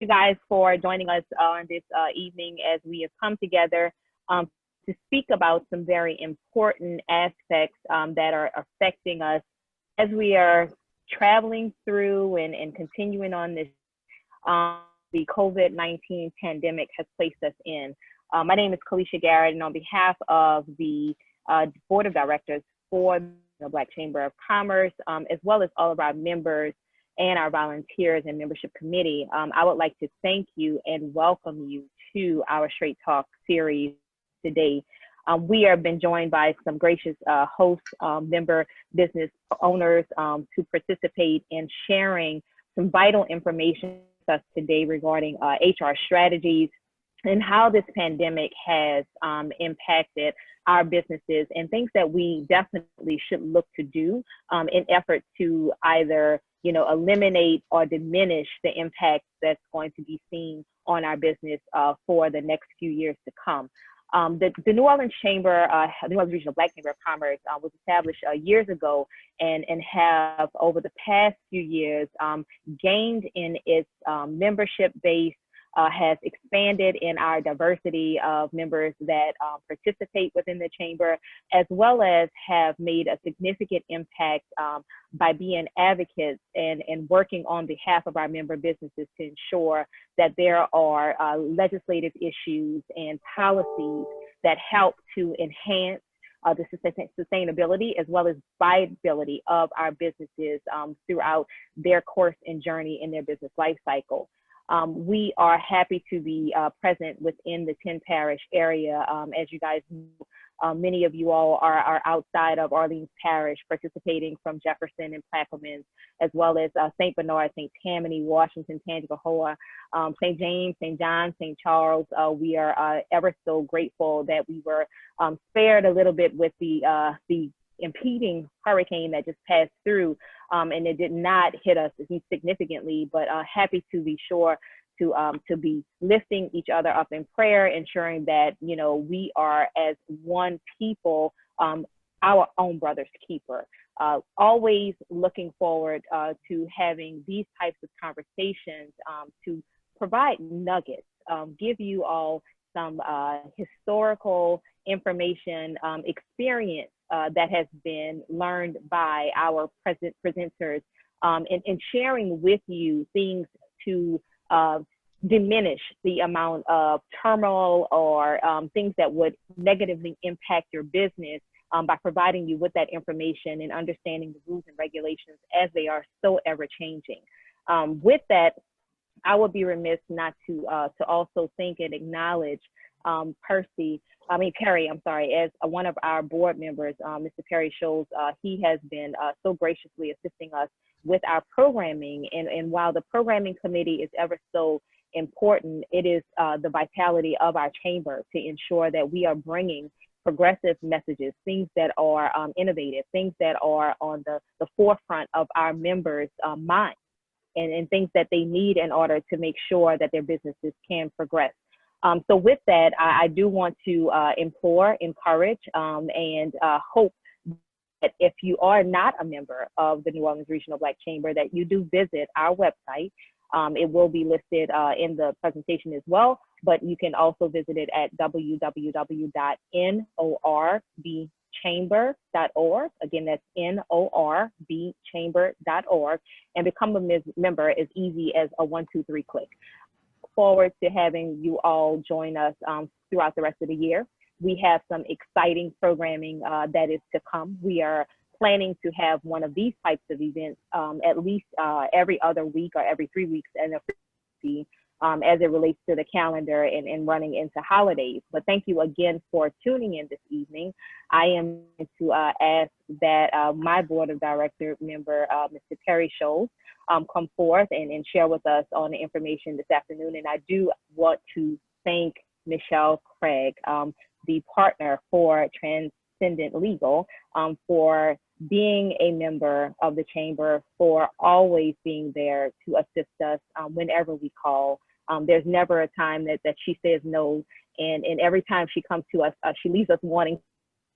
you guys for joining us on this evening as we have come together to speak about some very important aspects that are affecting us as we are traveling through and continuing on this the COVID-19 pandemic has placed us in. My name is Kalisha Garrett, and on behalf of the Board of Directors for the Black Chamber of Commerce, as well as all of our members and our volunteers and membership committee, I would like to thank you and welcome you to our Straight Talk series today. We have been joined by some gracious hosts, member business owners to participate in sharing some vital information with us today regarding HR strategies and how this pandemic has impacted our businesses and things that we definitely should look to do in effort to either eliminate or diminish the impact that's going to be seen on our business for the next few years to come. The New Orleans Chamber, the New Orleans Regional Black Chamber of Commerce was established years ago and have over the past few years gained in its membership base, has expanded in our diversity of members that participate within the chamber, as well as have made a significant impact by being advocates and working on behalf of our member businesses to ensure that there are legislative issues and policies that help to enhance the sustainability as well as viability of our businesses throughout their course and journey in their business life cycle. We are happy to be present within the 10 parish area. As you guys know, many of you all are outside of Orleans Parish, participating from Jefferson and Plaquemines, as well as St. Bernard, St. Tammany, Washington, Tangipahoa, St. James, St. John, St. Charles. We are ever so grateful that we were spared a little bit with the impeding hurricane that just passed through, and it did not hit us significantly, but happy to be sure to be lifting each other up in prayer, ensuring that we are as one people, our own brother's keeper. Always looking forward to having these types of conversations to provide nuggets, give you all some historical information, experience that has been learned by our presenters, and sharing with you things to diminish the amount of turmoil or things that would negatively impact your business by providing you with that information and understanding the rules and regulations as they are so ever changing. With that, I would be remiss not to also thank and acknowledge Perry, as one of our board members, Mr. Perry Scholes. He has been so graciously assisting us with our programming. And while the programming committee is ever so important, it is the vitality of our chamber to ensure that we are bringing progressive messages, things that are innovative, things that are on the forefront of our members' minds, and things that they need in order to make sure that their businesses can progress. So with that, I do want to implore, encourage, and hope that if you are not a member of the New Orleans Regional Black Chamber, that you do visit our website. It will be listed in the presentation as well, but you can also visit it at www.norbchamber.org. Again, that's norbchamber.org, and become a member as easy as a 1, 2, 3 click. Forward to having you all join us throughout the rest of the year. We have some exciting programming that is to come. We are planning to have one of these types of events at least every other week or every 3 weeks, and as it relates to the calendar and running into holidays. But thank you again for tuning in this evening. I am to ask that my board of director member, Mr. Perry Scholes, come forth and share with us on the information this afternoon. And I do want to thank Michelle Craig, the partner for Transcendent Legal, for being a member of the chamber, for always being there to assist us whenever we call. There's never a time that she says no, and every time she comes to us, she leaves us wanting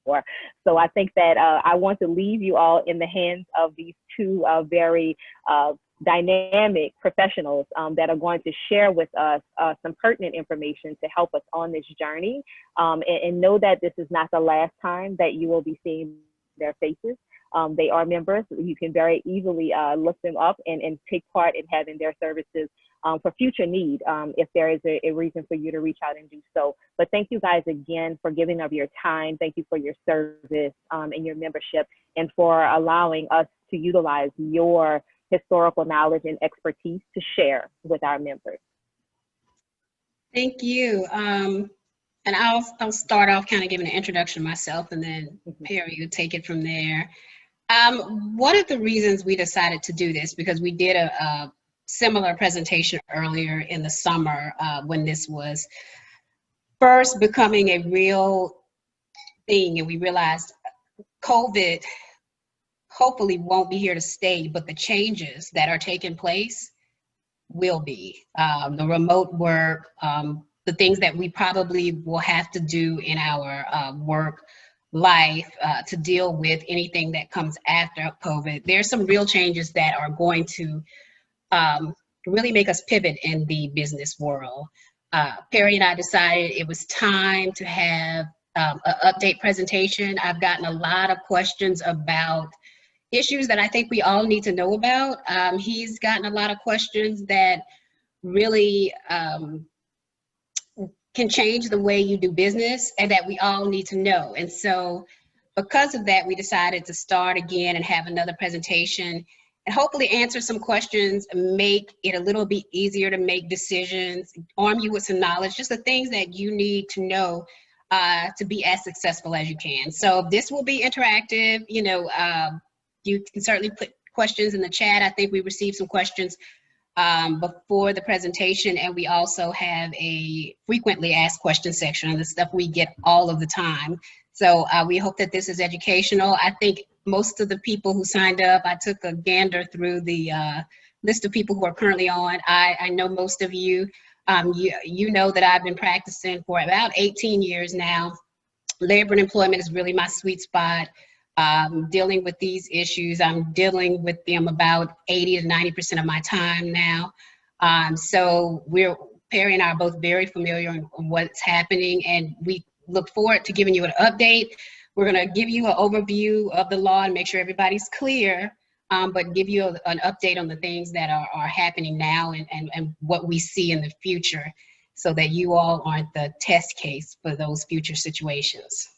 So I think that I want to leave you all in the hands of these two very dynamic professionals that are going to share with us some pertinent information to help us on this journey. And know that this is not the last time that you will be seeing their faces. They are members. You can very easily look them up and take part in having their services for future need if there is a reason for you to reach out and do so. But thank you guys again for giving of your time. Thank you for your service and your membership, and for allowing us to utilize your historical knowledge and expertise to share with our members. Thank you. And I'll start off kind of giving an introduction to myself, and then Perry will take it from there. One of the reasons we decided to do this, because we did a similar presentation earlier in the summer when this was first becoming a real thing, and we realized COVID hopefully won't be here to stay, but the changes that are taking place will be. The remote work, the things that we probably will have to do in our work life to deal with anything that comes after COVID. There's some real changes that are going to really make us pivot in the business world. Perry and I decided it was time to have an update presentation. I've gotten a lot of questions about issues that I think we all need to know about. He's gotten a lot of questions that really can change the way you do business and that we all need to know. And so because of that, we decided to start again and have another presentation and hopefully answer some questions, make it a little bit easier to make decisions, arm you with some knowledge, just the things that you need to know to be as successful as you can. So this will be interactive. You know, you can certainly put questions in the chat. I think we received some questions before the presentation, and we also have a frequently asked questions section of the stuff we get all of the time. So we hope that this is educational. I think most of the people who signed up, I took a gander through the list of people who are currently on. I know most of you. You know that I've been practicing for about 18 years now. Labor and employment is really my sweet spot. Dealing with these issues, I'm dealing with them about 80 to 90% of my time now. So Perry and I are both very familiar on what's happening, and we look forward to giving you an update. We're going to give you an overview of the law and make sure everybody's clear, but give you an update on the things that are happening now and what we see in the future, so that you all aren't the test case for those future situations.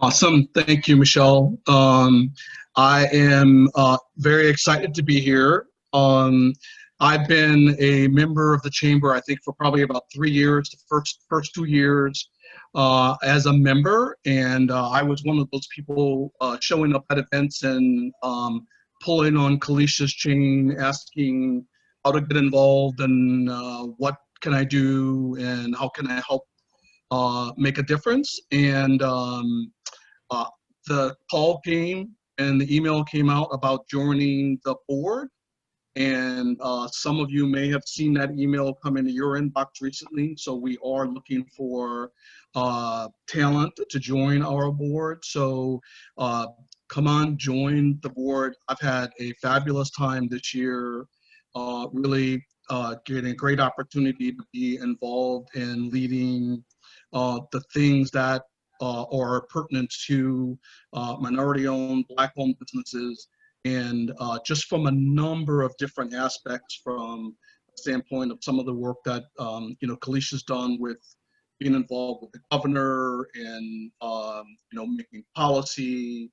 Awesome. Thank you, Michelle. I am very excited to be here. I've been a member of the Chamber, I think, for probably about 3 years, the first 2 years as a member. And I was one of those people showing up at events and pulling on Kalicia's chain, asking how to get involved and what can I do and how can I help make a difference. And the call came and the email came out about joining the board. And some of you may have seen that email come into your inbox recently. So we are looking for talent to join our board. So come on, join the board. I've had a fabulous time this year, really getting a great opportunity to be involved in leading the things that are pertinent to minority-owned, Black-owned businesses, and just from a number of different aspects, from the standpoint of some of the work that Kalicia's done with being involved with the governor and making policy,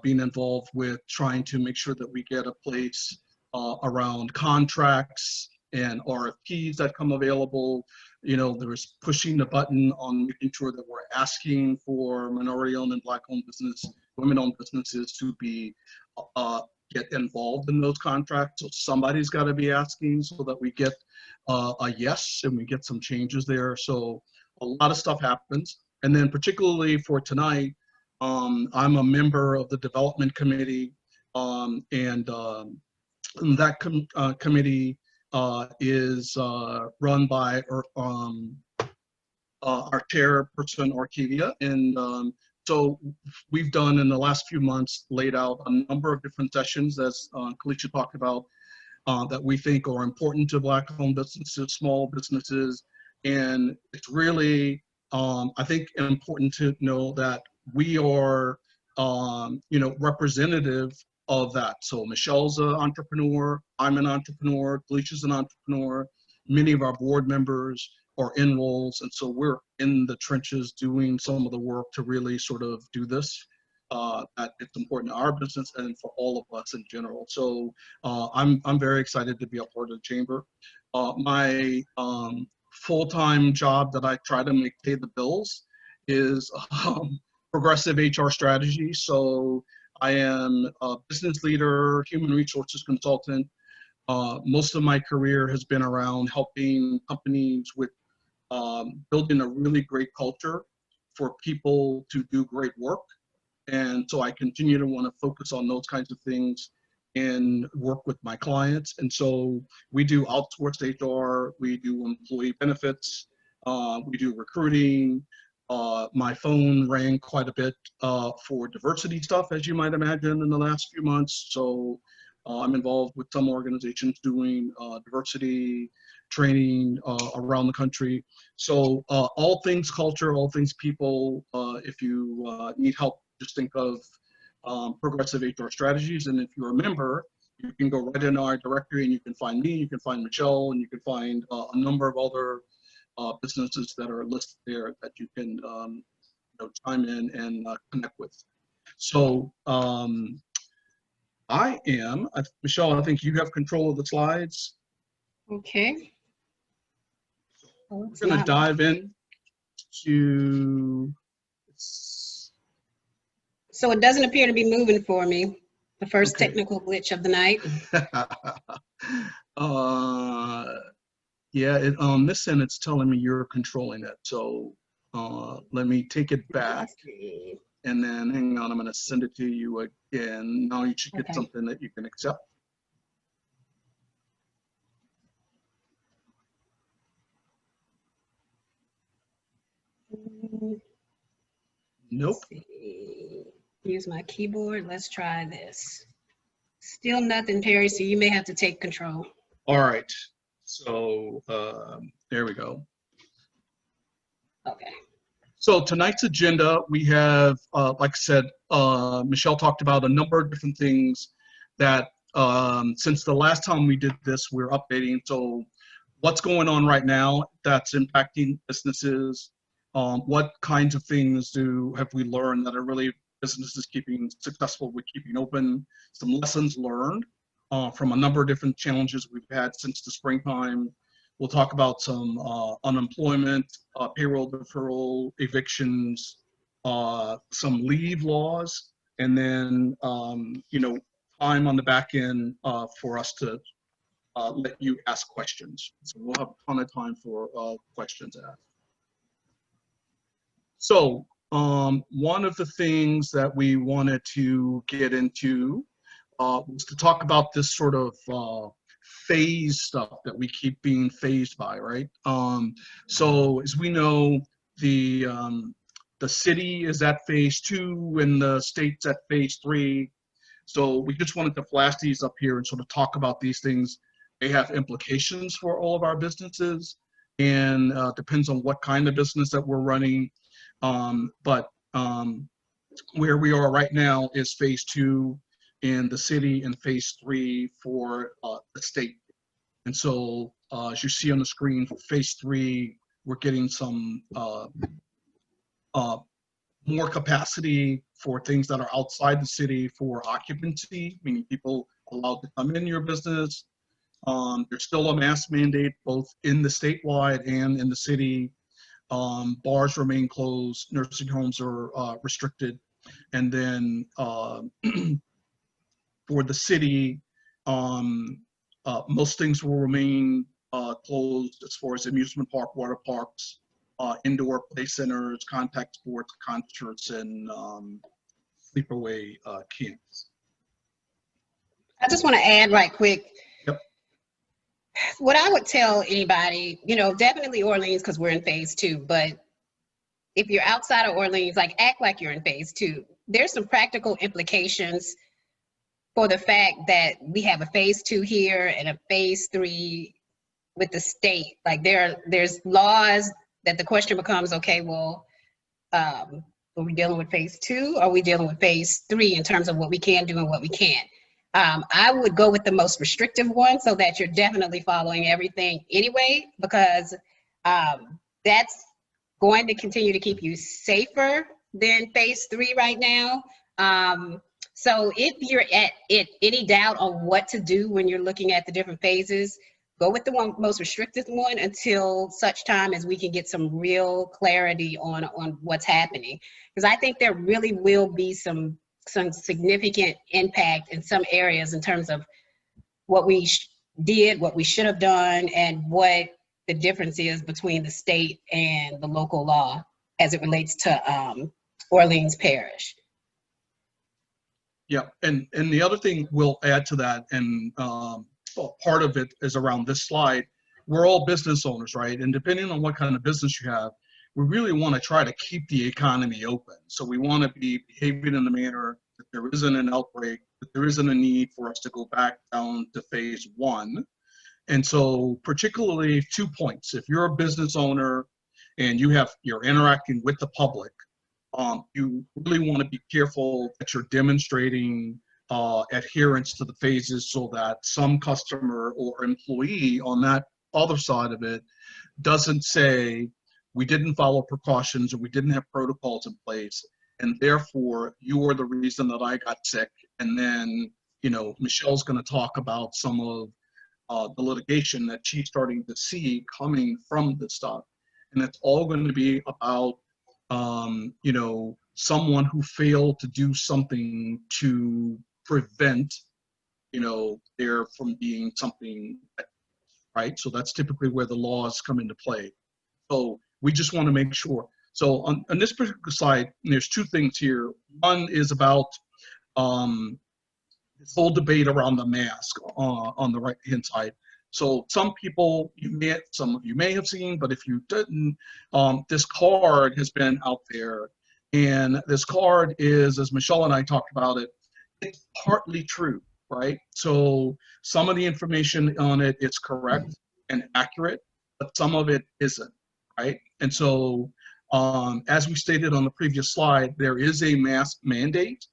being involved with trying to make sure that we get a place around contracts and RFPs that come available. There's pushing the button on making sure that we're asking for minority-owned and Black-owned business, women-owned businesses to be get involved in those contracts. So somebody's got to be asking so that we get a yes and we get some changes there. So a lot of stuff happens. And then particularly for tonight, I'm a member of the development committee, and that committee is run by our chairperson, Arcadia. And so we've done in the last few months, laid out a number of different sessions, as Kalisha talked about, that we think are important to Black-owned businesses, small businesses. And it's really, I think, important to know that we are, representative of that. So Michelle's an entrepreneur, I'm an entrepreneur, Kalisha's an entrepreneur, many of our board members are in roles, and so we're in the trenches doing some of the work to really sort of do this. That it's important to our business and for all of us in general. So I'm very excited to be a part of the chamber. My full-time job that I try to make pay the bills is progressive HR strategy. So I am a business leader, human resources consultant. Most of my career has been around helping companies with building a really great culture for people to do great work. And so I continue to want to focus on those kinds of things and work with my clients. And so we do outsourced HR, we do employee benefits, we do recruiting. My phone rang quite a bit for diversity stuff, as you might imagine, in the last few months. So I'm involved with some organizations doing diversity training around the country. So all things culture, all things people. If you need help, just think of progressive HR strategies. And if you're a member, you can go right in our directory and you can find me, you can find Michelle, and you can find a number of other businesses that are listed there that you can chime in and connect with. So Michelle, I think you have control of the slides. Okay. We're going to dive in to. So it doesn't appear to be moving for me. The first technical glitch of the night. Yeah, on this end, it's telling me you're controlling it. So let me take it back. And then hang on, I'm going to send it to you again. Now you should get something that you can accept. Nope. Use my keyboard. Let's try this. Still nothing, Terry, so you may have to take control. All right. So there we go. Okay. So tonight's agenda, we have, like I said, Michelle talked about a number of different things that since the last time we did this, we're updating. So what's going on right now that's impacting businesses? What kinds of things have we learned that are really businesses keeping successful with keeping open? Some lessons learned from a number of different challenges we've had since the springtime. We'll talk about some unemployment, payroll deferral, evictions, some leave laws, and then time on the back end for us to let you ask questions. So we'll have a ton of time for questions asked. So one of the things that we wanted to get into was to talk about this sort of phase stuff that we keep being phased by, right? So as we know, the city is at phase 2 and the state's at phase 3. So we just wanted to flash these up here and sort of talk about these things. They have implications for all of our businesses, and depends on what kind of business that we're running. But where we are right now is phase 2 in the city and phase 3 for the state. And so as you see on the screen, for phase 3, we're getting some more capacity for things that are outside the city for occupancy, meaning people allowed to come in your business. There's still a mask mandate both in the statewide and in the city. Bars remain closed, nursing homes are restricted. And then for the city, most things will remain closed as far as amusement park, water parks, indoor play centers, contact sports, concerts, and sleepaway camps. I just want to add right quick. Yep. What I would tell anybody, definitely Orleans because we're in phase 2, but if you're outside of Orleans, like act like you're in phase 2. There's some practical implications for the fact that we have a phase 2 here and a phase 3 with the state. Like there's laws that the question becomes, okay, well, are we dealing with phase 2? Or are we dealing with phase 3 in terms of what we can do and what we can't? I would go with the most restrictive one so that you're definitely following everything anyway, because that's going to continue to keep you safer than phase 3 right now. So if you're at any doubt on what to do when you're looking at the different phases, go with the most restrictive one until such time as we can get some real clarity on what's happening. Because I think there really will be some significant impact in some areas in terms of what we did, what we should have done, and what the difference is between the state and the local law as it relates to Orleans Parish. Yeah, and the other thing we'll add to that, and part of it is around this slide, we're all business owners, right? And depending on what kind of business you have, we really want to try to keep the economy open. So we want to be behaving in a manner that there isn't an outbreak, that there isn't a need for us to go back down to phase 1. And so particularly 2 points. If you're a business owner and you're interacting with the public, you really want to be careful that you're demonstrating adherence to the phases so that some customer or employee on that other side of it doesn't say, we didn't follow precautions or we didn't have protocols in place, and therefore you are the reason that I got sick. And then, you know, Michelle's going to talk about some of the litigation that she's starting to see coming from this stuff. And it's all going to be about, you know, someone who failed to do something to prevent, you know, there from being something, right? So that's typically where the laws come into play. So we just want to make sure. So on this particular slide, there's 2 things here. One is about this whole debate around the mask on the right-hand side. So some people, some of you may have seen, but if you didn't, this card has been out there. And this card is, as Michelle and I talked about it, it's partly true, right? So some of the information on it is correct and accurate, but some of it isn't, right? And so as we stated on the previous slide, there is a mask mandate.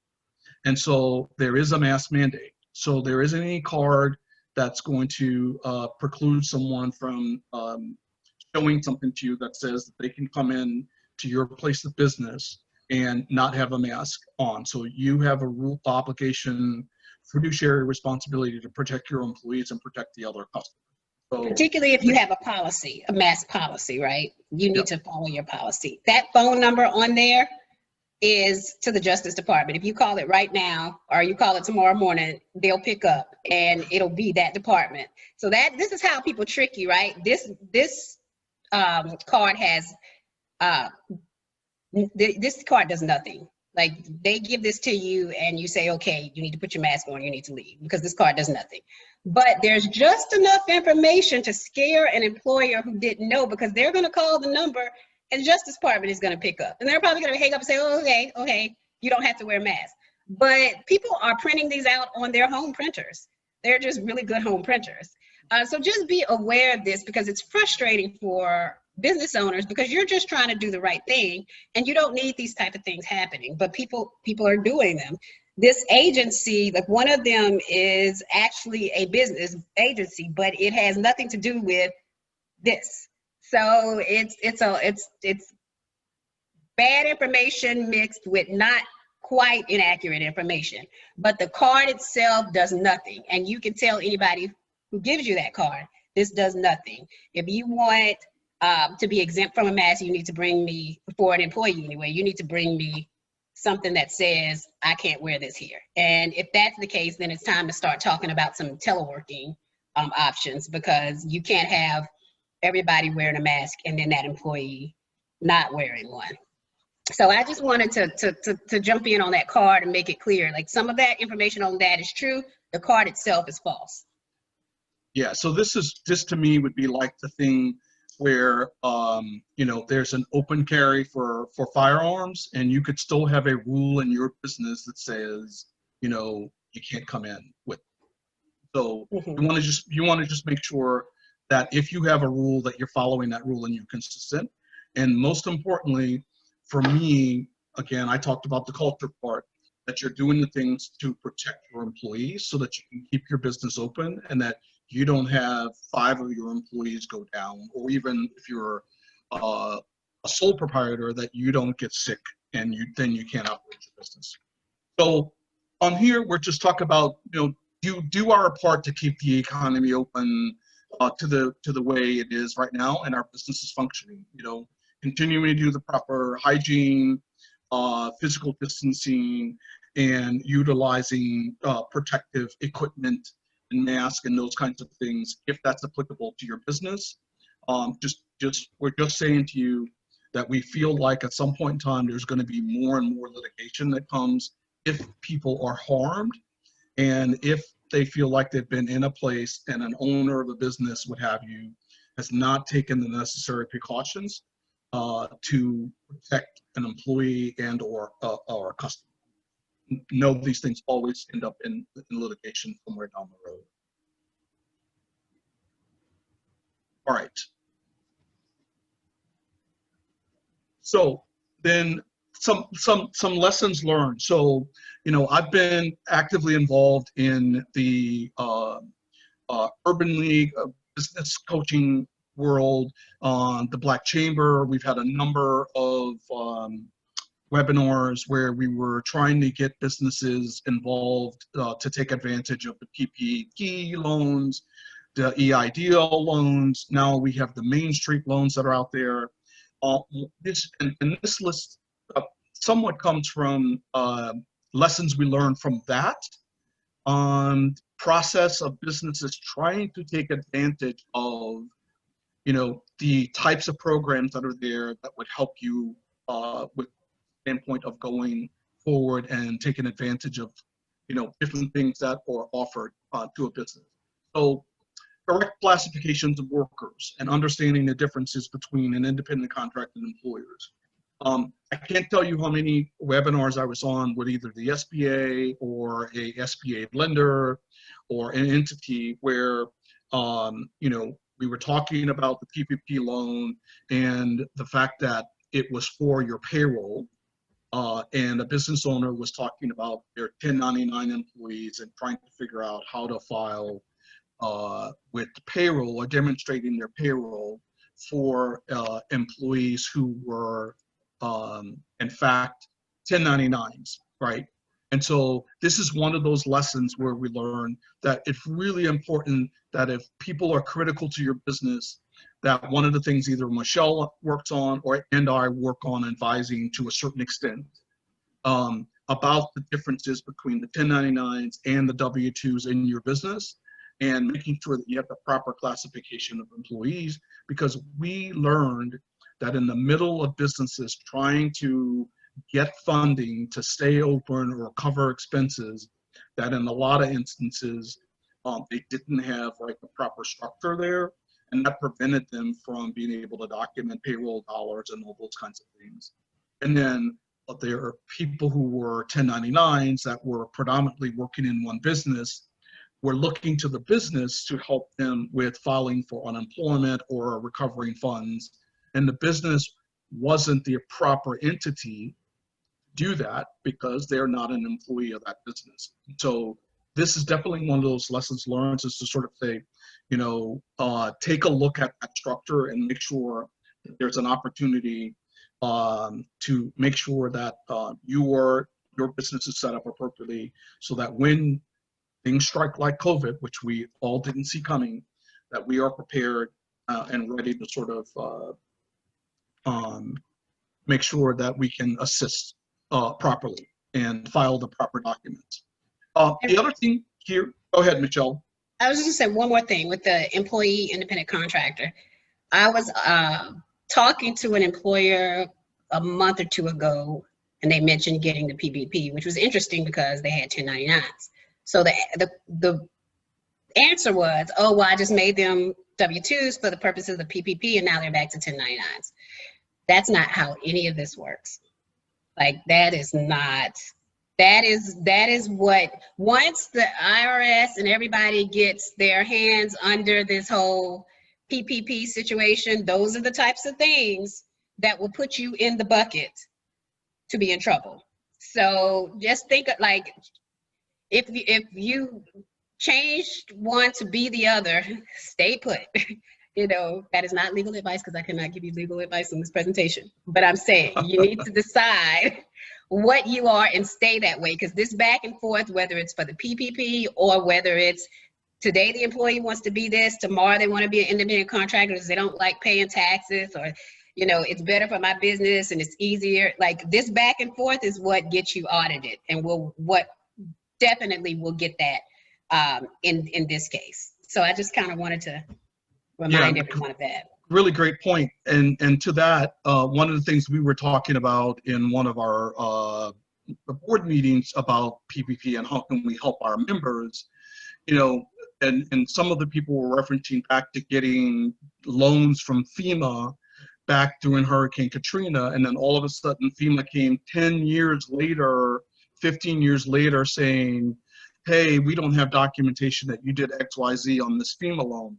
And so there is a mask mandate. So there isn't any card that's going to preclude someone from showing something to you that says that they can come in to your place of business and not have a mask on. So you have a rule obligation, fiduciary responsibility to protect your employees and protect the other customers. So, particularly if you have a policy, a mask policy, right? You need to follow your policy. That phone number on there is to the Justice Department. If you call it right now or you call it tomorrow morning, they'll pick up and it'll be that department. So this is how people trick you, right? This card has this card does nothing. Like, they give this to you and you say, okay, you need to put your mask on, you need to leave, because this card does nothing. But there's just enough information to scare an employer who didn't know, because they're going to call the number and the Justice Department is going to pick up. And they're probably going to hang up and say, oh, okay, you don't have to wear a mask. But people are printing these out on their home printers. They're just really good home printers. So just be aware of this, because it's frustrating for business owners, because you're just trying to do the right thing and you don't need these type of things happening, but people are doing them. This agency, like, one of them is actually a business agency, but it has nothing to do with this. So it's bad information mixed with not quite inaccurate information, but the card itself does nothing. And you can tell anybody who gives you that card, this does nothing. If you want to be exempt from a mask, you need to bring me, for an employee anyway, you need to bring me something that says I can't wear this here. And if that's the case, then it's time to start talking about some teleworking options, because you can't have everybody wearing a mask and then that employee not wearing one. So I just wanted to jump in on that card and make it clear, like, some of that information on that is true. The card itself is false. Yeah, so this to me would be like the thing where you know, there's an open carry for firearms, and you could still have a rule in your business that says, you know, you can't come in with. So Mhm. you want to just make sure that if you have a rule, that you're following that rule and you're consistent. And most importantly, for me, again, I talked about the culture part, that you're doing the things to protect your employees so that you can keep your business open, and that you don't have 5 of your employees go down, or even if you're a sole proprietor, that you don't get sick and then you can't operate your business. So on here, we're just talking about, you know, do our part to keep the economy open to the way it is right now, and our business is functioning. You know, continuing to do the proper hygiene, physical distancing, and utilizing protective equipment and masks and those kinds of things, if that's applicable to your business. We're just saying to you that we feel like at some point in time there's going to be more and more litigation that comes if people are harmed, and if they feel like they've been in a place and an owner of a business, what have you, has not taken the necessary precautions to protect an employee and or a customer. No, these things always end up in litigation somewhere down the road. All right. So then some lessons learned. So, you know, I've been actively involved in the Urban League business coaching world, the Black Chamber. We've had a number of webinars where we were trying to get businesses involved to take advantage of the PPP loans, the EIDL loans. Now we have the Main Street loans that are out there. This list somewhat comes from lessons we learned from that process of businesses trying to take advantage of, you know, the types of programs that are there that would help you with standpoint of going forward and taking advantage of, you know, different things that are offered to a business. So correct classifications of workers and understanding the differences between an independent contractor and employers. I can't tell you how many webinars I was on with either the SBA or a SBA lender or an entity where, you know, we were talking about the PPP loan and the fact that it was for your payroll. And a business owner was talking about their 1099 employees and trying to figure out how to file with payroll or demonstrating their payroll for employees who were in fact 1099s, right? And so this is one of those lessons where we learn that it's really important that if people are critical to your business, that one of the things either Michelle works on and I work on advising to a certain extent about the differences between the 1099s and the W-2s in your business, and making sure that you have the proper classification of employees, because we learned that in the middle of businesses trying to get funding to stay open or cover expenses, that in a lot of instances, they didn't have like the proper structure there, and that prevented them from being able to document payroll dollars and all those kinds of things. And then there are people who were 1099s that were predominantly working in one business, were looking to the business to help them with filing for unemployment or recovering funds. And the business wasn't the proper entity to do that because they're not an employee of that business. So this is definitely one of those lessons learned, is to sort of say, you know, take a look at that structure and make sure that there's an opportunity to make sure that your business is set up appropriately, so that when things strike like COVID, which we all didn't see coming, that we are prepared and ready to sort of make sure that we can assist properly and file the proper documents. The other thing here, go ahead, Michelle. I was just gonna say one more thing with the employee independent contractor. I was talking to an employer a month or two ago, and they mentioned getting the PPP, which was interesting because they had 1099s. So the answer was, oh, well, I just made them W-2s for the purposes of PPP, and now they're back to 1099s. That's not how any of this works. Like, that is what, once the IRS and everybody gets their hands under this whole PPP situation, those are the types of things that will put you in the bucket to be in trouble. So just think of, like, if you changed one to be the other, stay put. You know, that is not legal advice, because I cannot give you legal advice in this presentation. But I'm saying you need to decide what you are and stay that way, because this back and forth, whether it's for the PPP or whether it's today the employee wants to be this, tomorrow they want to be an independent contractor because they don't like paying taxes, or, you know, it's better for my business and it's easier. Like, this back and forth is what gets you audited, and what definitely will get that in this case. So I just kind of wanted to remind everyone of that. Really great point. And to that, one of the things we were talking about in one of our board meetings about PPP and how can we help our members, you know, and some of the people were referencing back to getting loans from FEMA back during Hurricane Katrina, and then all of a sudden FEMA came 10 years later, 15 years later, saying, hey, we don't have documentation that you did XYZ on this FEMA loan.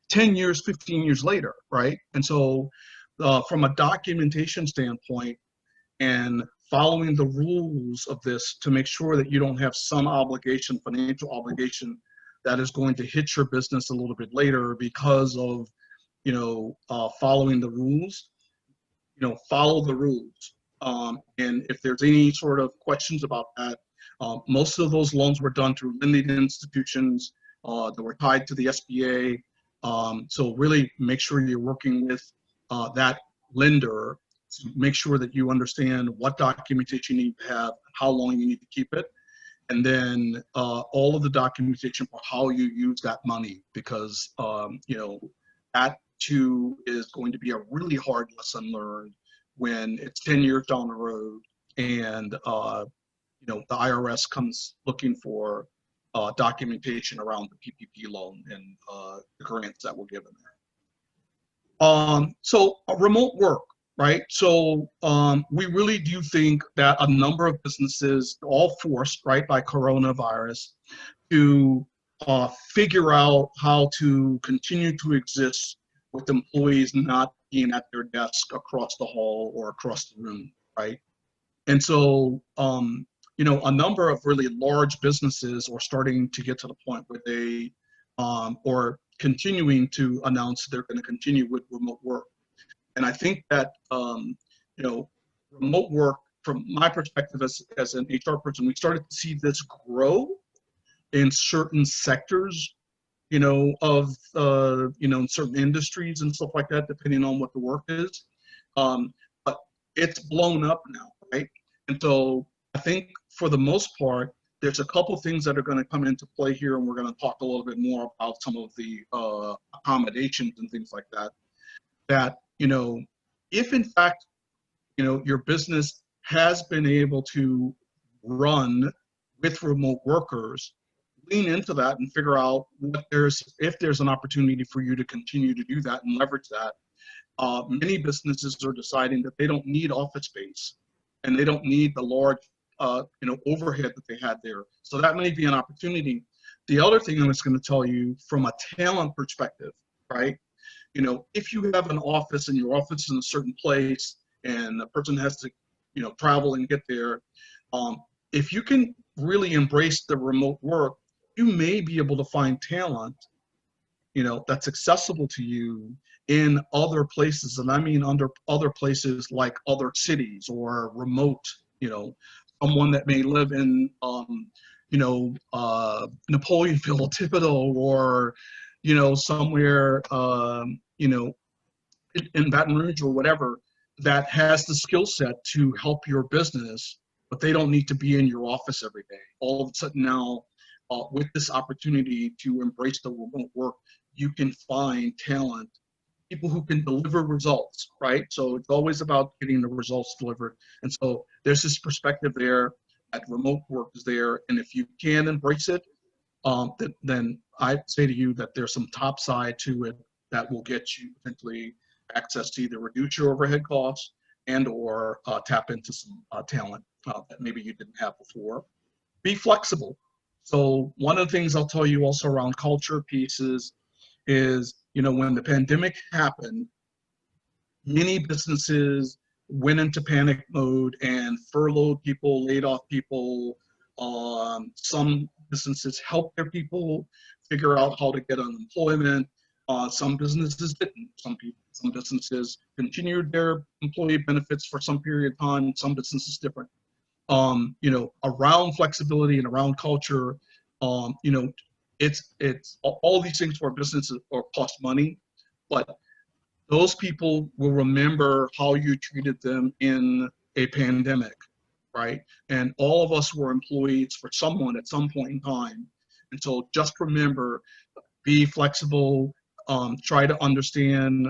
10 years, 15 years later, right? And so from a documentation standpoint and following the rules of this to make sure that you don't have some obligation, financial obligation, that is going to hit your business a little bit later because of, you know, following the rules, you know, follow the rules. And if there's any sort of questions about that, most of those loans were done through lending institutions that were tied to the SBA. So really make sure you're working with that lender to make sure that you understand what documentation you need to have, how long you need to keep it, and then all of the documentation for how you use that money, because you know, that too is going to be a really hard lesson learned when it's 10 years down the road and you know, the IRS comes looking for documentation around the PPP loan and the grants that were given there. So remote work, right? So we really do think that a number of businesses, all forced, right, by coronavirus, to figure out how to continue to exist with employees not being at their desk across the hall or across the room, right? And so, you know, a number of really large businesses are starting to get to the point where they or continuing to announce they're going to continue with remote work. And I think that, you know, remote work, from my perspective as an HR person, we started to see this grow in certain sectors, you know, of, you know, in certain industries and stuff like that, depending on what the work is. But it's blown up now, right? And so I think for the most part, there's a couple things that are going to come into play here, and we're going to talk a little bit more about some of the accommodations and things like that. That, you know, if in fact, you know, your business has been able to run with remote workers, lean into that and figure out what if there's an opportunity for you to continue to do that and leverage that. Many businesses are deciding that they don't need office space and they don't need the large you know, overhead that they had there. So that may be an opportunity. The other thing I was going to tell you from a talent perspective, right? You know, if you have an office and your office is in a certain place and the person has to, you know, travel and get there, if you can really embrace the remote work, you may be able to find talent, you know, that's accessible to you in other places. And I mean under other places like other cities or remote, you know, someone that may live in, you know, Napoleonville, Thibodaux, or, you know, somewhere, you know, in Baton Rouge or whatever, that has the skill set to help your business, but they don't need to be in your office every day. All of a sudden now, with this opportunity to embrace the remote work, you can find talent, people who can deliver results, right? So it's always about getting the results delivered. And so there's this perspective there that remote work is there. And if you can embrace it, then I say to you that there's some top side to it that will get you potentially access to either reduce your overhead costs and or tap into some talent that maybe you didn't have before. Be flexible. So one of the things I'll tell you also around culture pieces is, you know, when the pandemic happened, many businesses went into panic mode and furloughed people, laid off people. Some businesses helped their people figure out how to get unemployment. Some businesses didn't. Some businesses continued their employee benefits for some period of time. Some businesses different. You know, around flexibility and around culture, you know, it's all these things for businesses or cost money, but those people will remember how you treated them in a pandemic, right? And all of us were employees for someone at some point in time. And so just remember, be flexible, try to understand,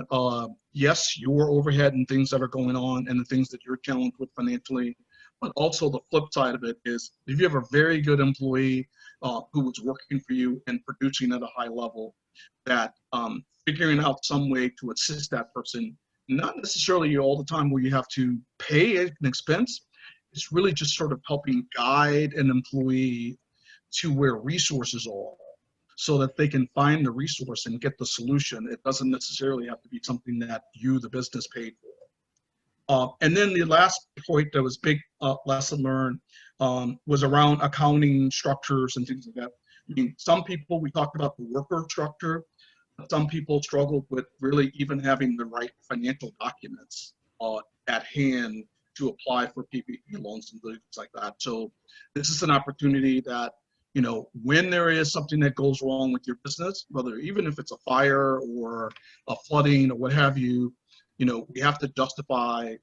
yes, your overhead and things that are going on and the things that you're challenged with financially, but also the flip side of it is if you have a very good employee who was working for you and producing at a high level, that figuring out some way to assist that person, not necessarily all the time where you have to pay an expense, it's really just sort of helping guide an employee to where resources are so that they can find the resource and get the solution. It doesn't necessarily have to be something that you, the business, paid for. And then the last point that was big lesson learned was around accounting structures and things like that. I mean, some people, we talked about the worker structure, but some people struggled with really even having the right financial documents at hand to apply for PPP loans and things like that. So this is an opportunity that, you know, when there is something that goes wrong with your business, whether even if it's a fire or a flooding or what have you, you know, we have to justify,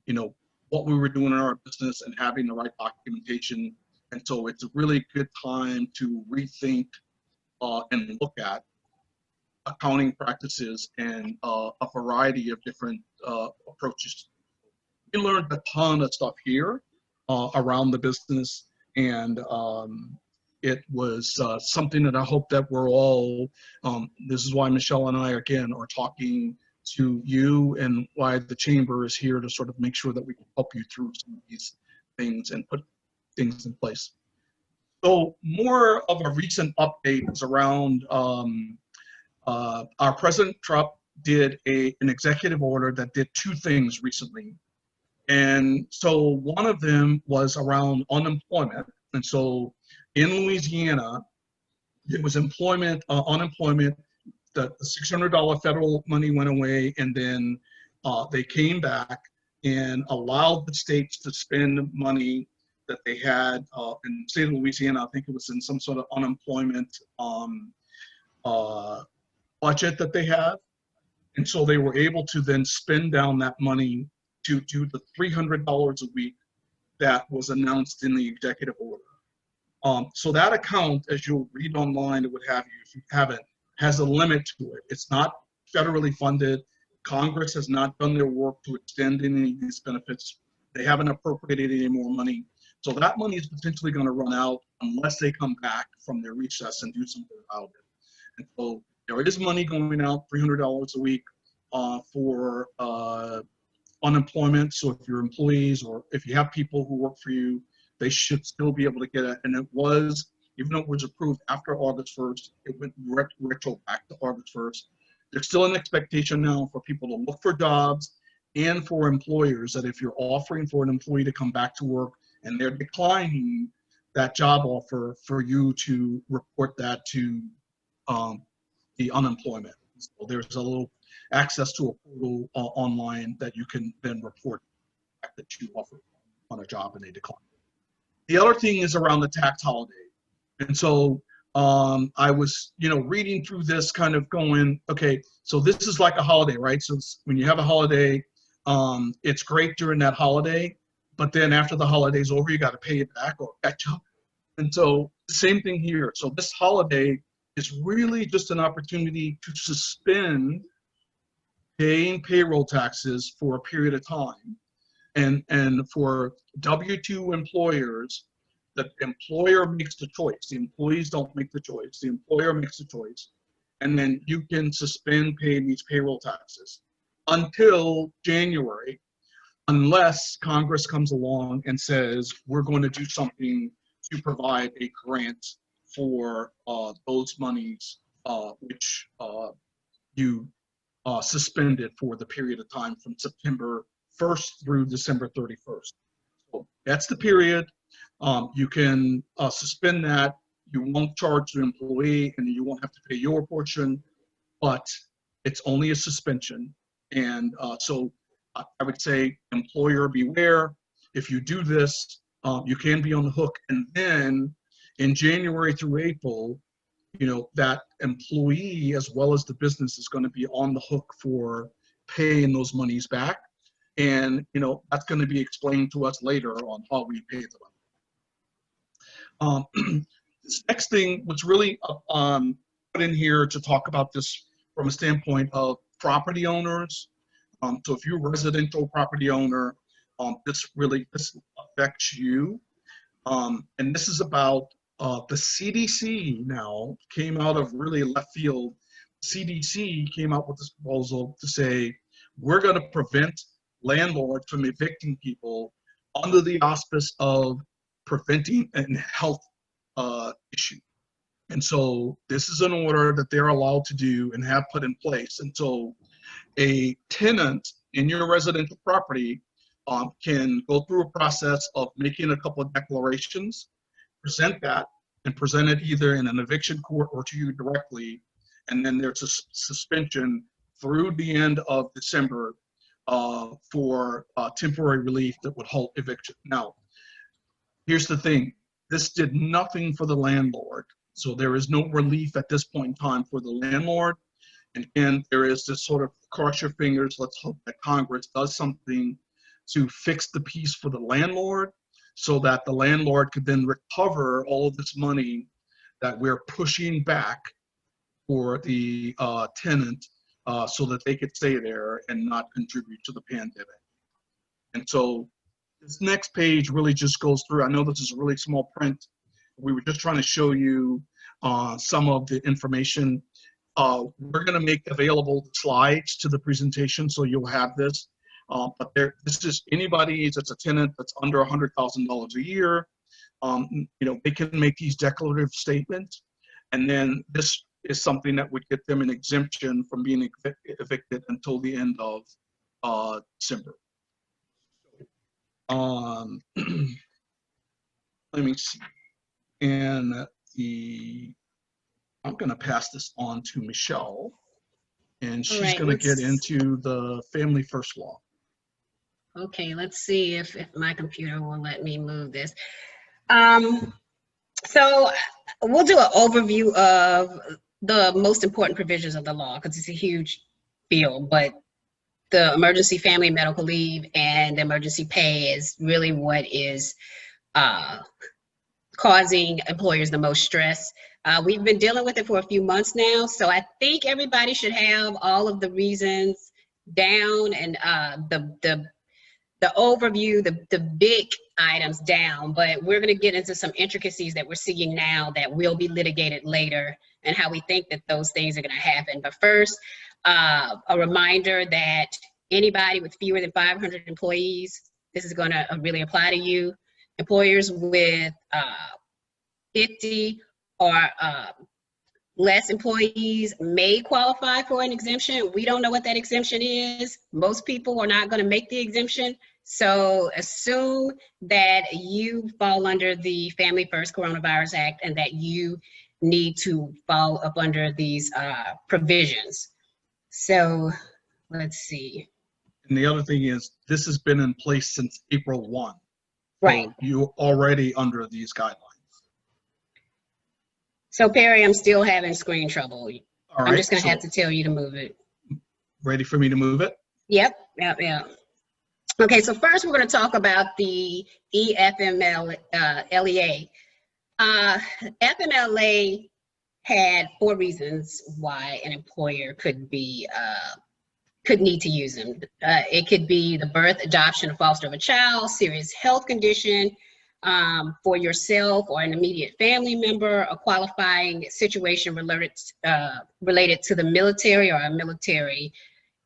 you know, what we were doing in our business and having the right documentation. And so it's a really good time to rethink and look at accounting practices and a variety of different approaches. We learned a ton of stuff here around the business, and it was something that I hope that we're all, this is why Michelle and I, again, are talking to you and why the chamber is here to sort of make sure that we can help you through some of these things and put things in place. So more of a recent update is around our President Trump did an executive order that did two things recently. And so one of them was around unemployment. And so in Louisiana, it was unemployment, the $600 federal money went away, and then they came back and allowed the states to spend money that they had in the state of Louisiana. I think it was in some sort of unemployment budget that they have. And so they were able to then spend down that money to do the $300 a week that was announced in the executive order. So that account, as you'll read online or what have you, if you haven't, has a limit to it. It's not federally funded. Congress has not done their work to extend any of these benefits. They haven't appropriated any more money. So that money is potentially going to run out unless they come back from their recess and do something about it. And so there is money going out, $300 a week for unemployment. So if you're employees or if you have people who work for you, they should still be able to get it. And it was, even though it was approved after August 1st, it went retro back to August 1st. There's still an expectation now for people to look for jobs and for employers that if you're offering for an employee to come back to work and they're declining that job offer, for you to report that to the unemployment. So there's a little access to a portal online that you can then report that you offer on a job and they decline. The other thing is around the tax holiday. And so I was, reading through this kind of going, okay, so this is like a holiday, right? So when you have a holiday, it's great during that holiday, but then after the holiday's over, you got to pay it back or catch up. And so same thing here. So this holiday is really just an opportunity to suspend paying payroll taxes for a period of time. And for W-2 employers, the employer makes the choice. The employees don't make the choice. The employer makes the choice. and then you can suspend paying these payroll taxes until January, unless Congress comes along and says, we're going to do something to provide a grant for those monies which you suspended for the period of time from September 1st through December 31st. So that's the period. You can suspend that. You won't charge the employee and you won't have to pay your portion, but it's only a suspension. And so I would say, employer beware. If you do this, you can be on the hook. And then in January through April, you know, that employee as well as the business is going to be on the hook for paying those monies back. And, you know, that's going to be explained to us later on how we pay them. This next thing was really put in here to talk about this from a standpoint of property owners. So if you're a residential property owner, this affects you. And this is about the CDC now came out of really left field. CDC came out with this proposal to say, we're going to prevent landlords from evicting people under the auspice of preventing a health issue. And so this is an order that they're allowed to do and have put in place. And so a tenant in your residential property can go through a process of making a couple of declarations, present that, and present it either in an eviction court or to you directly. And then there's a suspension through the end of December for temporary relief that would halt eviction. Now, here's the thing. This did nothing for the landlord. So there is no relief at this point in time for the landlord. And there is this sort of cross your fingers, let's hope that Congress does something to fix the piece for the landlord so that the landlord could then recover all of this money that we're pushing back for the tenant so that they could stay there and not contribute to the pandemic. And so this next page really just goes through, I know this is really small print. We were just trying to show you some of the information. We're going to make available the slides to the presentation, so you'll have this. But this is anybody that's a tenant that's under $100,000 a year. You know, they can make these declarative statements, and then this is something that would get them an exemption from being evicted until the end of December. Let me see. And I'm going to pass this on to Michelle, and she's going to get into the Family First Law. Okay, let's see if my computer will let me move this. So we'll do an overview of the most important provisions of the law because it's a huge bill, but the emergency family medical leave and the emergency pay is really what is causing employers the most stress. We've been dealing with it for a few months now, so I think everybody should have all of the reasons down and the overview, the big items down, but we're going to get into some intricacies that we're seeing now that will be litigated later and how we think that those things are going to happen. But first, a reminder that anybody with fewer than 500 employees, this is going to really apply to you. Employers with 50 or less employees may qualify for an exemption. We don't know what that exemption is. Most people are not going to make the exemption. So assume that you fall under the Family First Coronavirus Act and that you need to fall up under these provisions. So let's see. And the other thing is, this has been in place since April 1. Right. So you're already under these guidelines. So Perry, I'm still having screen trouble. All right, I'm just going to have to tell you to move it. Ready for me to move it? Yep. Okay, so first we're going to talk about the EFMLEA. FMLA had 4 reasons why an employer could need to use them. It could be the birth, adoption, or foster of a child, serious health condition, for yourself or an immediate family member, a qualifying situation related to the military or a military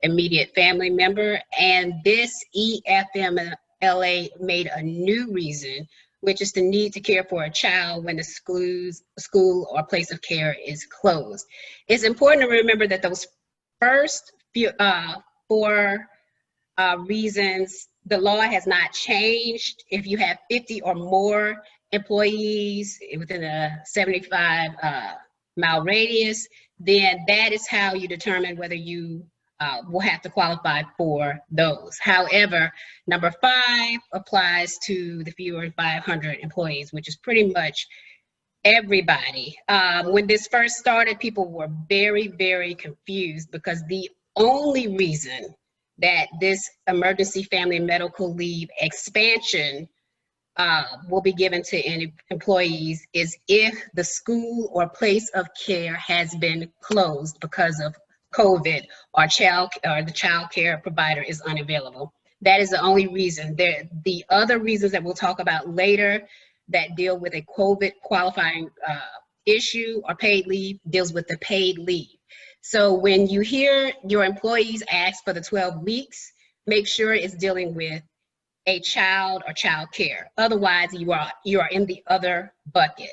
immediate family member. And this EFMLA made a new reason, which is the need to care for a child when the school or place of care is closed. It's important to remember that those first four reasons, the law has not changed. If you have 50 or more employees within a 75-mile radius, then that is how you determine whether you will have to qualify for those. However, number 5 applies to the fewer than 500 employees, which is pretty much everybody. When this first started, people were very, very confused because the only reason that this emergency family medical leave expansion will be given to any employees is if the school or place of care has been closed because of COVID or the child care provider is unavailable. That is the only reason. The other reasons that we'll talk about later that deal with a COVID qualifying issue or paid leave deals with the paid leave. So when you hear your employees ask for the 12 weeks, make sure it's dealing with a child or child care. Otherwise, you are in the other bucket.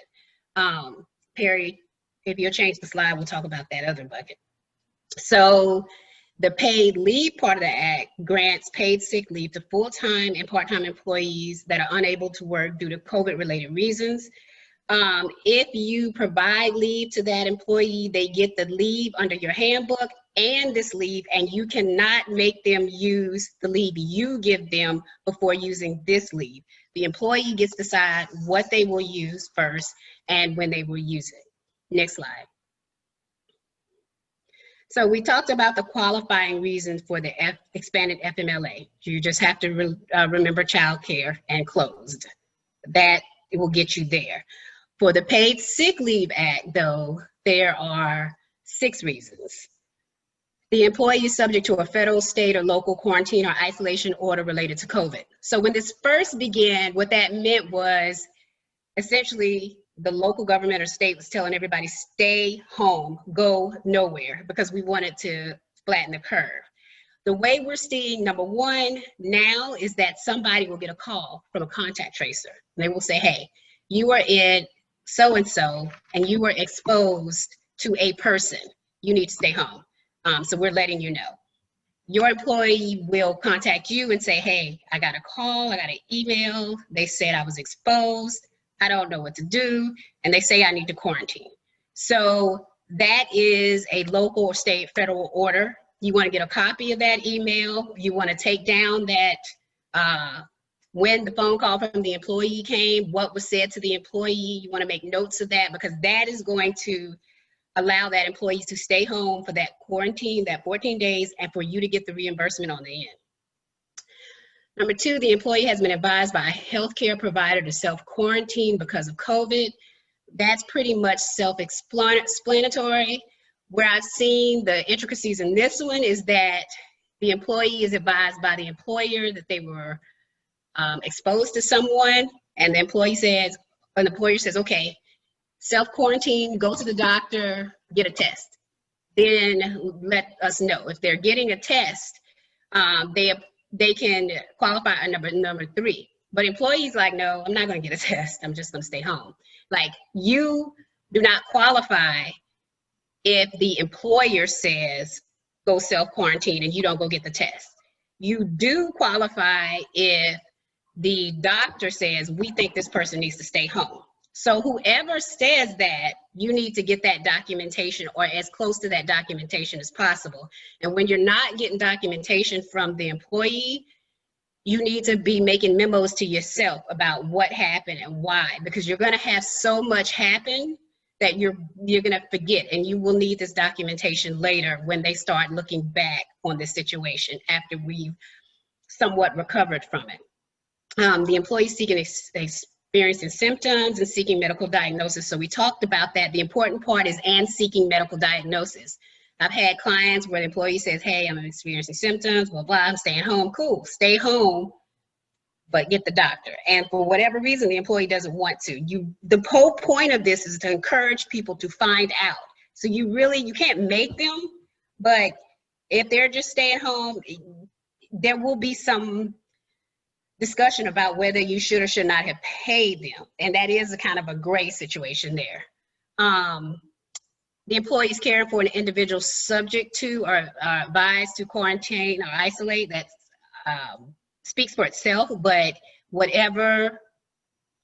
Perry, if you'll change the slide, we'll talk about that other bucket. So the paid leave part of the act grants paid sick leave to full-time and part-time employees that are unable to work due to COVID-related reasons. If you provide leave to that employee, they get the leave under your handbook and this leave, and you cannot make them use the leave you give them before using this leave. The employee gets to decide what they will use first and when they will use it. Next slide. So we talked about the qualifying reasons for the expanded FMLA. You just have to remember child care and closed. That will get you there. For the Paid Sick Leave Act, though, there are 6 reasons. The employee is subject to a federal, state, or local quarantine or isolation order related to COVID. So when this first began, what that meant was essentially the local government or state was telling everybody, stay home, go nowhere, because we wanted to flatten the curve. The way we're seeing, number 1 now, is that somebody will get a call from a contact tracer. They will say, hey, you are in so-and-so, and you were exposed to a person. You need to stay home. So we're letting you know. Your employee will contact you and say, hey, I got a call, I got an email. They said I was exposed. I don't know what to do. And they say I need to quarantine. So that is a local or state federal order. You want to get a copy of that email. You want to take down that when the phone call from the employee came, what was said to the employee. You want to make notes of that, because that is going to allow that employee to stay home for that quarantine, that 14 days, and for you to get the reimbursement on the end. Number 2, the employee has been advised by a healthcare provider to self-quarantine because of COVID. That's pretty much self-explanatory. Where I've seen the intricacies in this one is that the employee is advised by the employer that they were exposed to someone, and the employer says, okay, self-quarantine, go to the doctor, get a test. Then let us know. If they're getting a test, they can qualify under number 3. But employees like, no, I'm not gonna get a test. I'm just gonna stay home. Like, you do not qualify if the employer says, go self-quarantine and you don't go get the test. You do qualify if the doctor says, we think this person needs to stay home. So whoever says that, you need to get that documentation or as close to that documentation as possible. And when you're not getting documentation from the employee, you need to be making memos to yourself about what happened and why, because you're going to have so much happen that you're going to forget, and you will need this documentation later when they start looking back on the situation after we've somewhat recovered from it. The employee seeking experiencing symptoms and seeking medical diagnosis. So we talked about that. The important part is and seeking medical diagnosis. I've had clients where the employee says, hey, I'm experiencing symptoms, blah, blah, I'm staying home. Cool, stay home. but get the doctor. And for whatever reason, the employee doesn't want to. The whole point of this is to encourage people to find out. So you can't make them, but if they're just staying home, there will be some discussion about whether you should or should not have paid them. And that is a kind of a gray situation there. The employees caring for an individual subject to or advised to quarantine or isolate, that speaks for itself, but whatever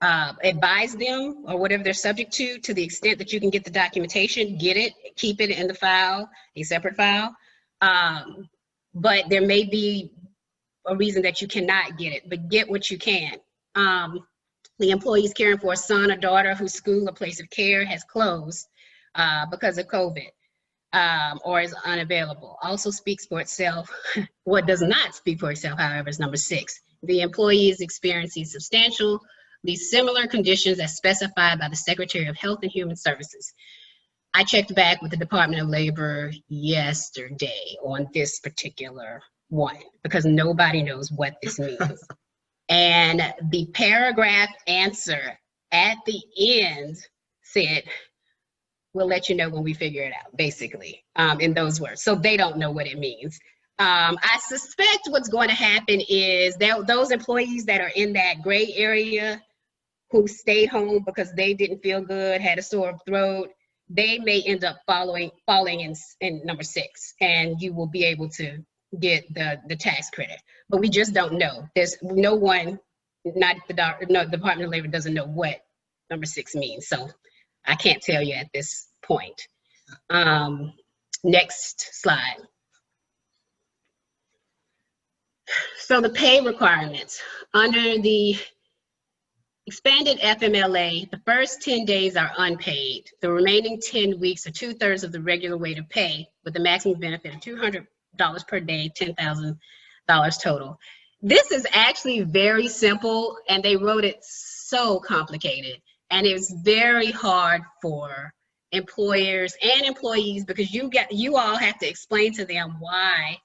advise them or whatever they're subject to the extent that you can get the documentation, get it, keep it in the file, a separate file. But there may be a reason that you cannot get it, but get what you can. The employees caring for a son or daughter whose school or place of care has closed because of COVID or is unavailable also speaks for itself. What does not speak for itself, however, is number 6. The employee is experiencing substantially similar conditions as specified by the Secretary of Health and Human Services. I checked back with the Department of Labor yesterday on this particular one because nobody knows what this means. And the paragraph answer at the end said, we'll let you know when we figure it out, basically, in those words. So they don't know what it means. I suspect what's going to happen is that those employees that are in that gray area who stayed home because they didn't feel good, had a sore throat, they may end up falling in number 6, and you will be able to get the tax credit. But we just don't know. There's no one, the Department of Labor doesn't know what number 6 means. So I can't tell you at this point. Next slide. So the pay requirements. Under the expanded FMLA, the first 10 days are unpaid. The remaining 10 weeks are 2/3 of the regular rate of pay with the maximum benefit of $200 per day, $10,000 total. This is actually very simple, and they wrote it so complicated. And it's very hard for employers and employees because you all have to explain to them why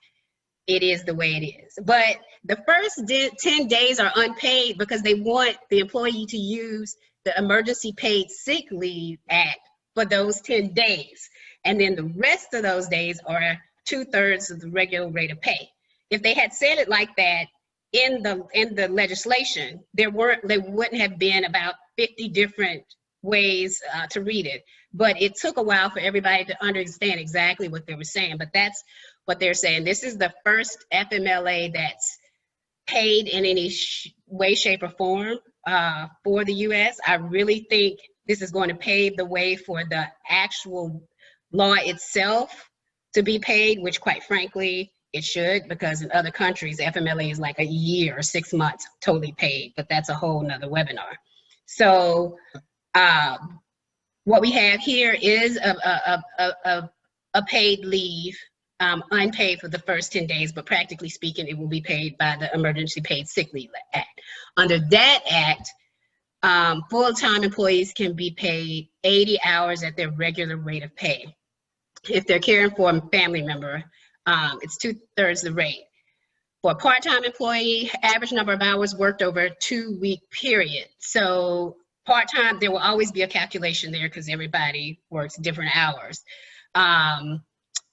it is the way it is. But the first 10 days are unpaid because they want the employee to use the Emergency Paid Sick Leave Act for those 10 days. And then the rest of those days are 2/3 of the regular rate of pay. If they had said it like that in the legislation, there wouldn't have been about 50 different ways to read it. But it took a while for everybody to understand exactly what they were saying. But that's what they're saying. This is the first FMLA that's paid in any way, shape, or form for the U.S. I really think this is going to pave the way for the actual law itself to be paid, which quite frankly, it should, because in other countries, FMLA is like a year or 6 months totally paid, but that's a whole nother webinar. So what we have here is a paid leave, unpaid for the first 10 days, but practically speaking, it will be paid by the Emergency Paid Sick Leave Act. Under that act, full-time employees can be paid 80 hours at their regular rate of pay. If they're caring for a family member, it's 2/3 the rate. For a part-time employee, average number of hours worked over a 2-week period. So part-time, there will always be a calculation there because everybody works different hours.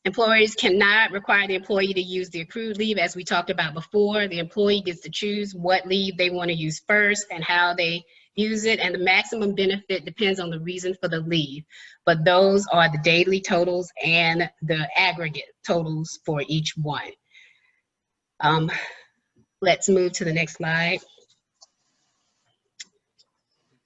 Employers cannot require the employee to use the accrued leave, as we talked about before. The employee gets to choose what leave they want to use first and how they use it, and the maximum benefit depends on the reason for the leave. But those are the daily totals and the aggregate totals for each one. Let's move to the next slide.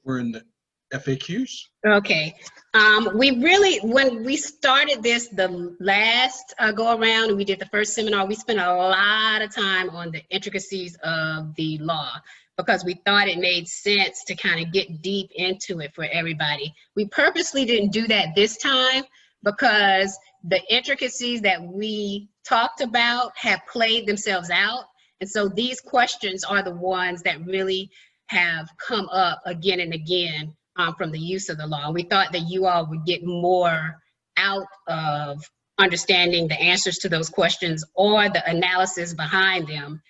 We're in the FAQs. Okay. When we started this, the last go around, and we did the first seminar, we spent a lot of time on the intricacies of the law because we thought it made sense to kind of get deep into it for everybody. We purposely didn't do that this time because the intricacies that we talked about have played themselves out. And so these questions are the ones that really have come up again and again from the use of the law. We thought that you all would get more out of understanding the answers to those questions or the analysis behind them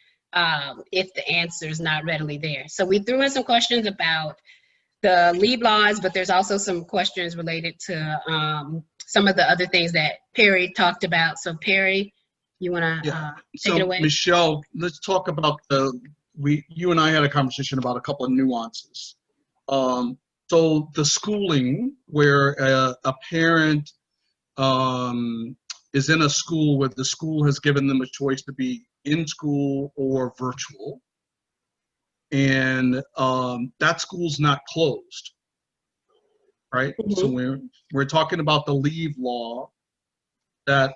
if the answer is not readily there. So we threw in some questions about the leave laws, but there's also some questions related to some of the other things that Perry talked about. So Perry, you want to take it away? Michelle, let's talk about you and I had a conversation about a couple of nuances. So the schooling where a parent is in a school where the school has given them a choice to be in school or virtual, and that school's not closed, right? Mm-hmm. So we're talking about the leave law that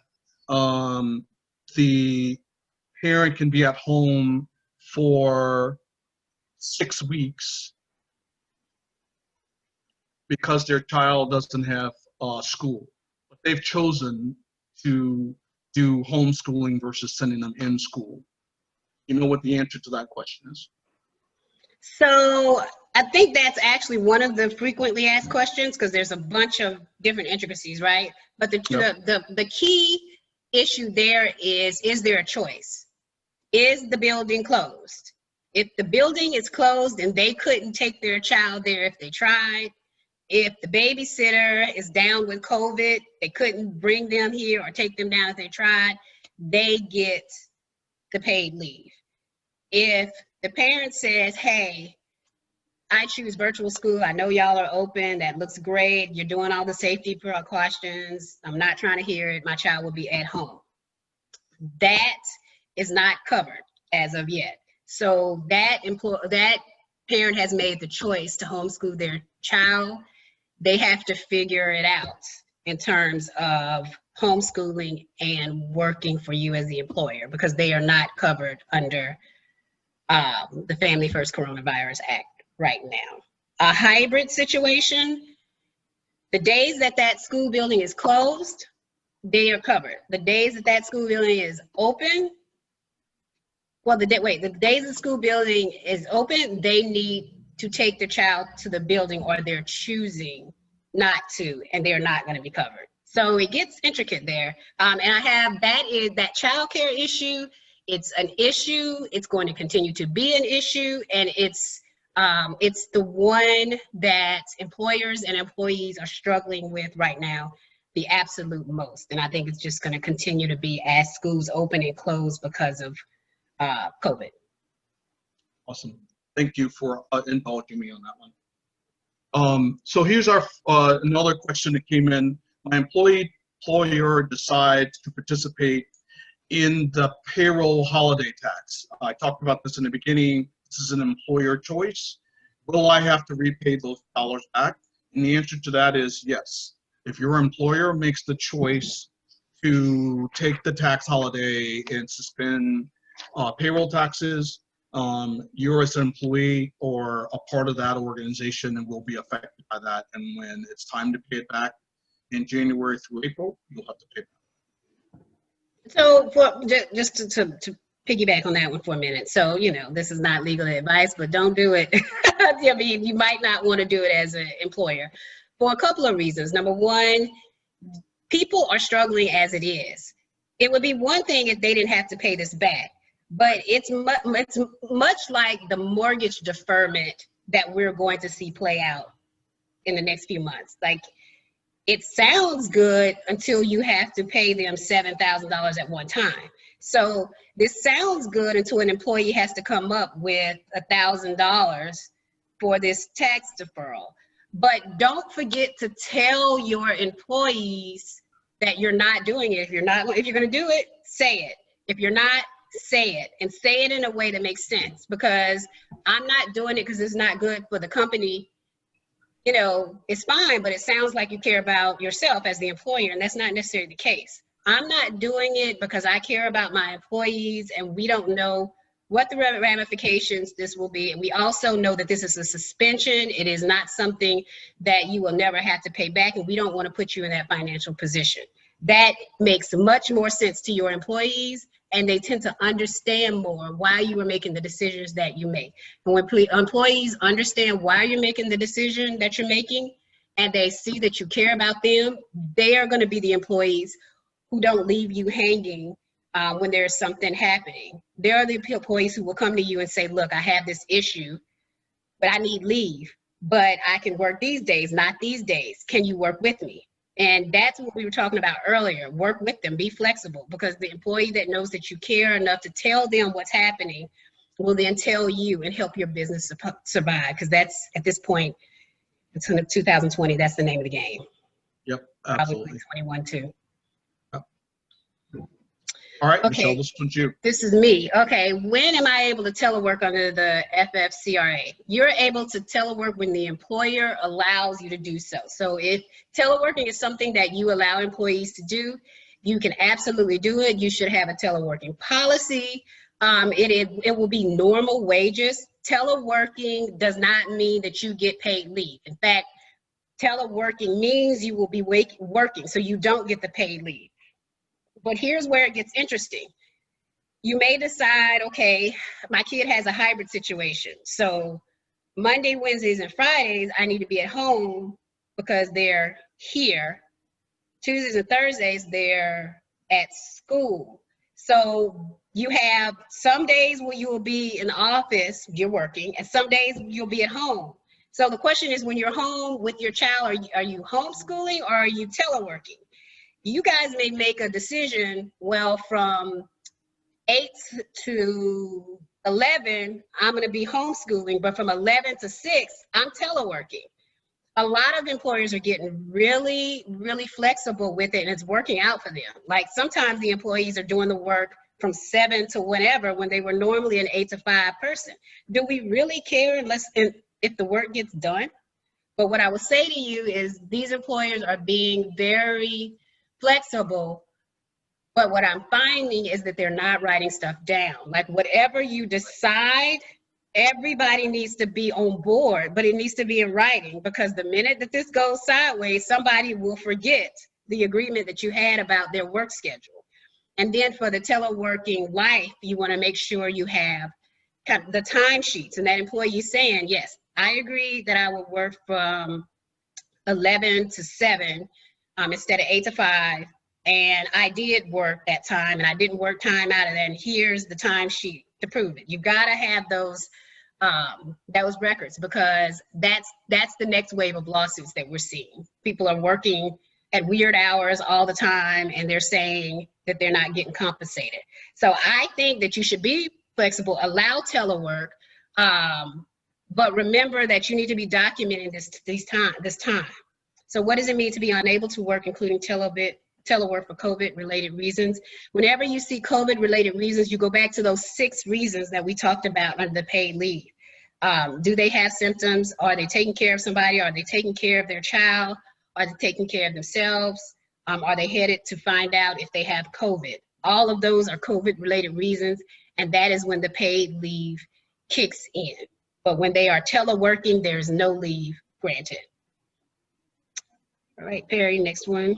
the parent can be at home for 6 weeks because their child doesn't have school, but they've chosen to do homeschooling versus sending them in school. You know what the answer to that question is? So I think that's actually one of the frequently asked questions, because there's a bunch of different intricacies, right? But the key issue there is there a choice? Is the building closed? If the building is closed and they couldn't take their child there if they tried, if the babysitter is down with COVID, they couldn't bring them here or take them down if they tried, they get the paid leave. If the parent says, hey, I choose virtual school, I know y'all are open, that looks great, you're doing all the safety precautions, I'm not trying to hear it, my child will be at home. That is not covered as of yet. So that parent has made the choice to homeschool their child. They have to figure it out in terms of homeschooling and working for you as the employer, because they are not covered under the Family First Coronavirus Act right now. A hybrid situation, the days that school building is closed, they are covered. The days that school building is open, well, the days the school building is open, they need to take the child to the building, or they're choosing not to, and they're not going to be covered. So it gets intricate there. And I have that child care issue. It's an issue. It's going to continue to be an issue, and it's the one that employers and employees are struggling with right now the absolute most. And I think it's just going to continue to be as schools open and close because of COVID. Awesome. Thank you for indulging me on that one. So here's our another question that came in. My employer decides to participate in the payroll holiday tax. I talked about this in the beginning. This is an employer choice. Will I have to repay those dollars back? And the answer to that is yes. If your employer makes the choice to take the tax holiday and suspend payroll taxes, you're as an employee or a part of that organization and will be affected by that. And when it's time to pay it back in January through April, you'll have to pay it back. So just to piggyback on that one for a minute. So, this is not legal advice, but don't do it. I mean, you might not want to do it as an employer for a couple of reasons. Number one, people are struggling as it is. It would be one thing if they didn't have to pay this back, but it's much like the mortgage deferment that we're going to see play out in the next few months. Like, it sounds good until you have to pay them $7,000 at one time. So this sounds good until an employee has to come up with $1,000 for this tax deferral. But don't forget to tell your employees that you're not doing it. If you're going to do it, say it. If you're not, say it, and say it in a way that makes sense, because I'm not doing it because it's not good for the company. It's fine, but it sounds like you care about yourself as the employer, and that's not necessarily the case. I'm not doing it because I care about my employees, and we don't know what the ramifications this will be. And we also know that this is a suspension. It is not something that you will never have to pay back, and we don't want to put you in that financial position. That makes much more sense to your employees, and they tend to understand more why you are making the decisions that you make. And when employees understand why you're making the decision that you're making, and they see that you care about them, they are going to be the employees who don't leave you hanging when there's something happening. There are the employees who will come to you and say, look, I have this issue, but I need leave, but I can work these days, not these days. Can you work with me? And that's what we were talking about earlier. Work with them, be flexible, because the employee that knows that you care enough to tell them what's happening will then tell you and help your business survive. Because that's, at this point, it's 2020, that's the name of the game. Yep, absolutely. Probably 21 too. All right, Okay. Michelle, this one's you. This is me. Okay, when am I able to telework under the FFCRA? You're able to telework when the employer allows you to do so. So if teleworking is something that you allow employees to do, you can absolutely do it. You should have a teleworking policy. It will be normal wages. Teleworking does not mean that you get paid leave. In fact, teleworking means you will be working, so you don't get the paid leave. But here's where it gets interesting. You may decide, okay, my kid has a hybrid situation. So Monday, Wednesdays, and Fridays, I need to be at home because they're here. Tuesdays and Thursdays, they're at school. So you have some days where you will be in the office, you're working, and some days you'll be at home. So the question is, when you're home with your child, are you homeschooling or are you teleworking? You guys may make a decision, well, from 8 to 11, I'm going to be homeschooling, but from 11 to 6, I'm teleworking. A lot of employers are getting really, really flexible with it, and it's working out for them. Like sometimes the employees are doing the work from 7 to whenever when they were normally an 8 to 5 person. Do we really care if the work gets done? But what I would say to you is these employers are being very flexible, but what I'm finding is that they're not writing stuff down. Like whatever you decide, everybody needs to be on board, but it needs to be in writing, because the minute that this goes sideways, somebody will forget the agreement that you had about their work schedule. And then for the teleworking life, you want to make sure you have kind of the timesheets, and that employee saying, yes, I agree that I will work from 11 to 7 instead of 8 to 5. And I did work that time, and I didn't work time out of that. And here's the timesheet to prove it. You got to have those records, because that's the next wave of lawsuits that we're seeing. People are working at weird hours all the time, and they're saying that they're not getting compensated. So I think that you should be flexible, allow telework, but remember that you need to be documenting this time. So what does it mean to be unable to work, including telework for COVID-related reasons? Whenever you see COVID-related reasons, you go back to those 6 reasons that we talked about under the paid leave. Do they have symptoms? Are they taking care of somebody? Are they taking care of their child? Are they taking care of themselves? Are they headed to find out if they have COVID? All of those are COVID-related reasons, and that is when the paid leave kicks in. But when they are teleworking, there's no leave granted. All right, Perry, next one.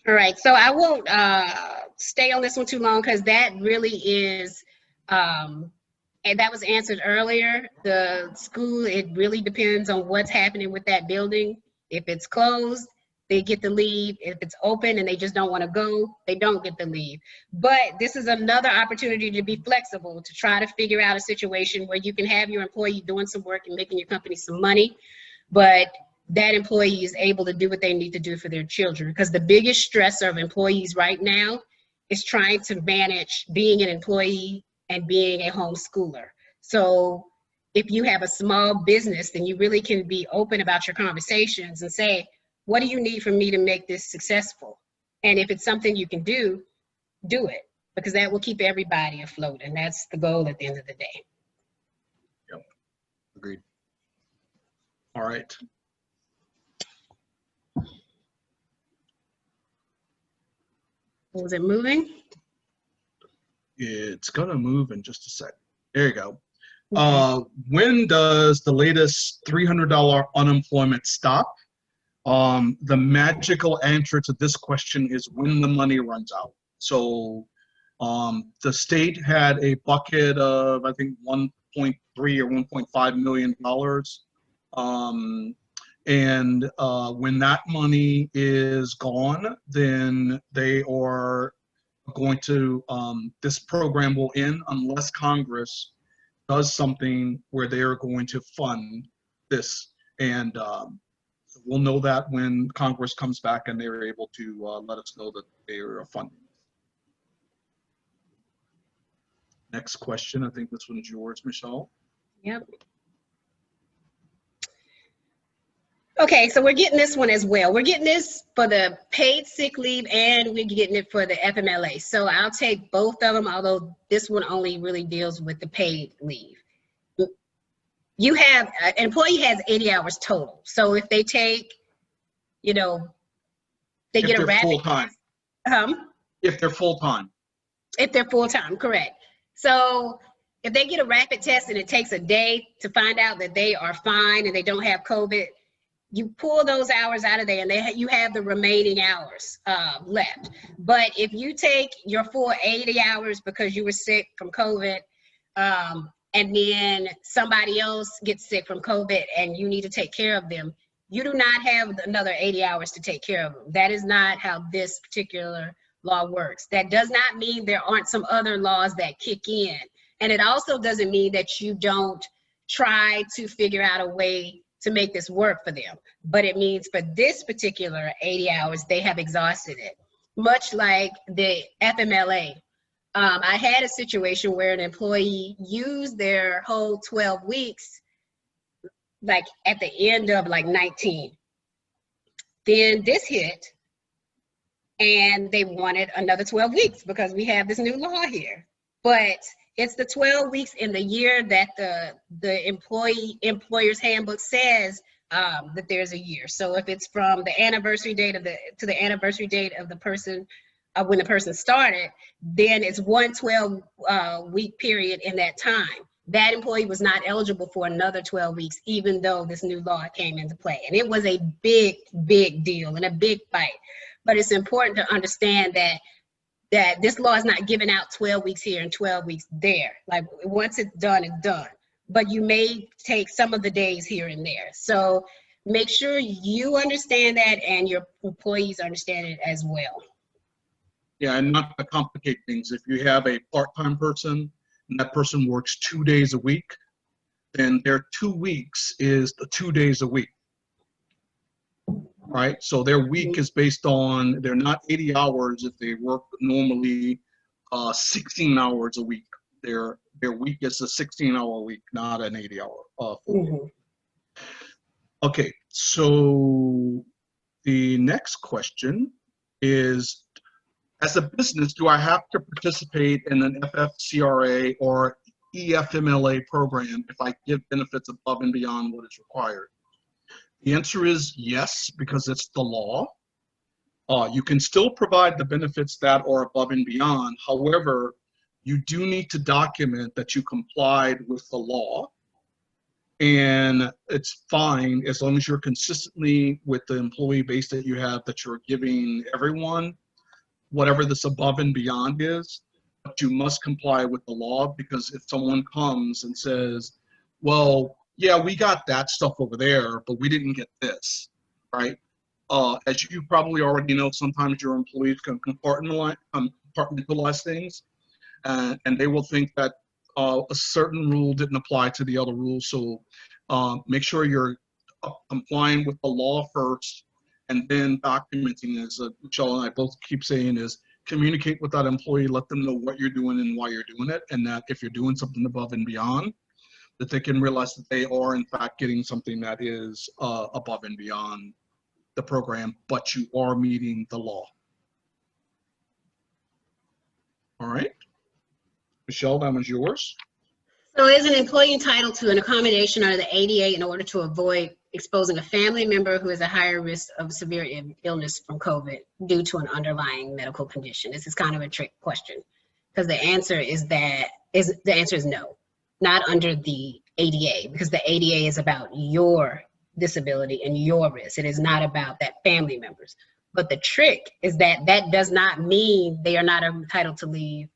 All right, so I won't stay on this one too long, because that really is, and that was answered earlier. The school, it really depends on what's happening with that building. If it's closed, they get the leave. If it's open and they just don't want to go, they don't get the leave. But this is another opportunity to be flexible, to try to figure out a situation where you can have your employee doing some work and making your company some money, but that employee is able to do what they need to do for their children. Because the biggest stressor of employees right now is trying to manage being an employee and being a homeschooler. So if you have a small business, then you really can be open about your conversations and say, what do you need from me to make this successful? And if it's something you can do, do it, because that will keep everybody afloat. And that's the goal at the end of the day. Yep, agreed. All right. Was it moving? It's gonna move in just a sec. There you go. Okay. When does the latest $300 unemployment stop? The magical answer to this question is when the money runs out. So the state had a bucket of, I think, 1.3 or $1.5 million. And when that money is gone, then they are going to, this program will end unless Congress does something where they're going to fund this. And we'll know that when Congress comes back and they're able to let us know that they are funding. Next question, I think this one's yours, Michelle. Yep. Okay, so we're getting this one as well. We're getting this for the paid sick leave and we're getting it for the FMLA. So I'll take both of them, although this one only really deals with the paid leave. You have, an employee has 80 hours total. So if they take, you know, they If get a they're rapid full-time. If they're full-time. If they're full-time, correct. So if they get a rapid test and it takes a day to find out that they are fine and they don't have COVID, you pull those hours out of there and you have the remaining hours left. But if you take your full 80 hours because you were sick from COVID, and then somebody else gets sick from COVID and you need to take care of them, you do not have another 80 hours to take care of them. That is not how this particular law works. That does not mean there aren't some other laws that kick in. And it also doesn't mean that you don't try to figure out a way to make this work for them. But it means for this particular 80 hours, they have exhausted it. Much like the FMLA. I had a situation where an employee used their whole 12 weeks, like at the end of like 19. Then this hit and they wanted another 12 weeks because we have this new law here. But it's the 12 weeks in the year that the employer's handbook says that there's a year. So if it's from the anniversary date of to the anniversary date of the person when the person started, then it's one 12-week period in that time. That employee was not eligible for another 12 weeks, even though this new law came into play. And it was a big, big deal and a big fight. But it's important to understand that this law is not giving out 12 weeks here and 12 weeks there. Like once it's done, it's done. But you may take some of the days here and there. So make sure you understand that and your employees understand it as well. Yeah, and not to complicate things, if you have a part-time person and that person works 2 days a week, then their 2 weeks is the 2 days a week, right? So their week is based on, they're not 80 hours if they work normally 16 hours a week. Their week is a 16-hour week, not an 80-hour full. Okay, so the next question is, as a business, do I have to participate in an FFCRA or EFMLA program if I give benefits above and beyond what is required? The answer is yes, because it's the law. You can still provide the benefits that are above and beyond. However, you do need to document that you complied with the law. And it's fine as long as you're consistently with the employee base that you have, that you're giving everyone whatever this above and beyond is, but you must comply with the law, because if someone comes and says, well, yeah, we got that stuff over there, but we didn't get this, right? As you probably already know, sometimes your employees can compartmentalize things, and they will think that a certain rule didn't apply to the other rules. So make sure you're complying with the law first, and then documenting, as Michelle and I both keep saying, is communicate with that employee, let them know what you're doing and why you're doing it, and that if you're doing something above and beyond, that they can realize that they are in fact getting something that is above and beyond the program, but you are meeting the law. All right, Michelle, that was yours. So is an employee entitled to an accommodation under the ADA in order to avoid exposing a family member who is at higher risk of severe illness from COVID due to an underlying medical condition? This is kind of a trick question, because the answer is no, not under the ADA, because the ADA is about your disability and your risk. It is not about that family members. But the trick is that that does not mean they are not entitled to leave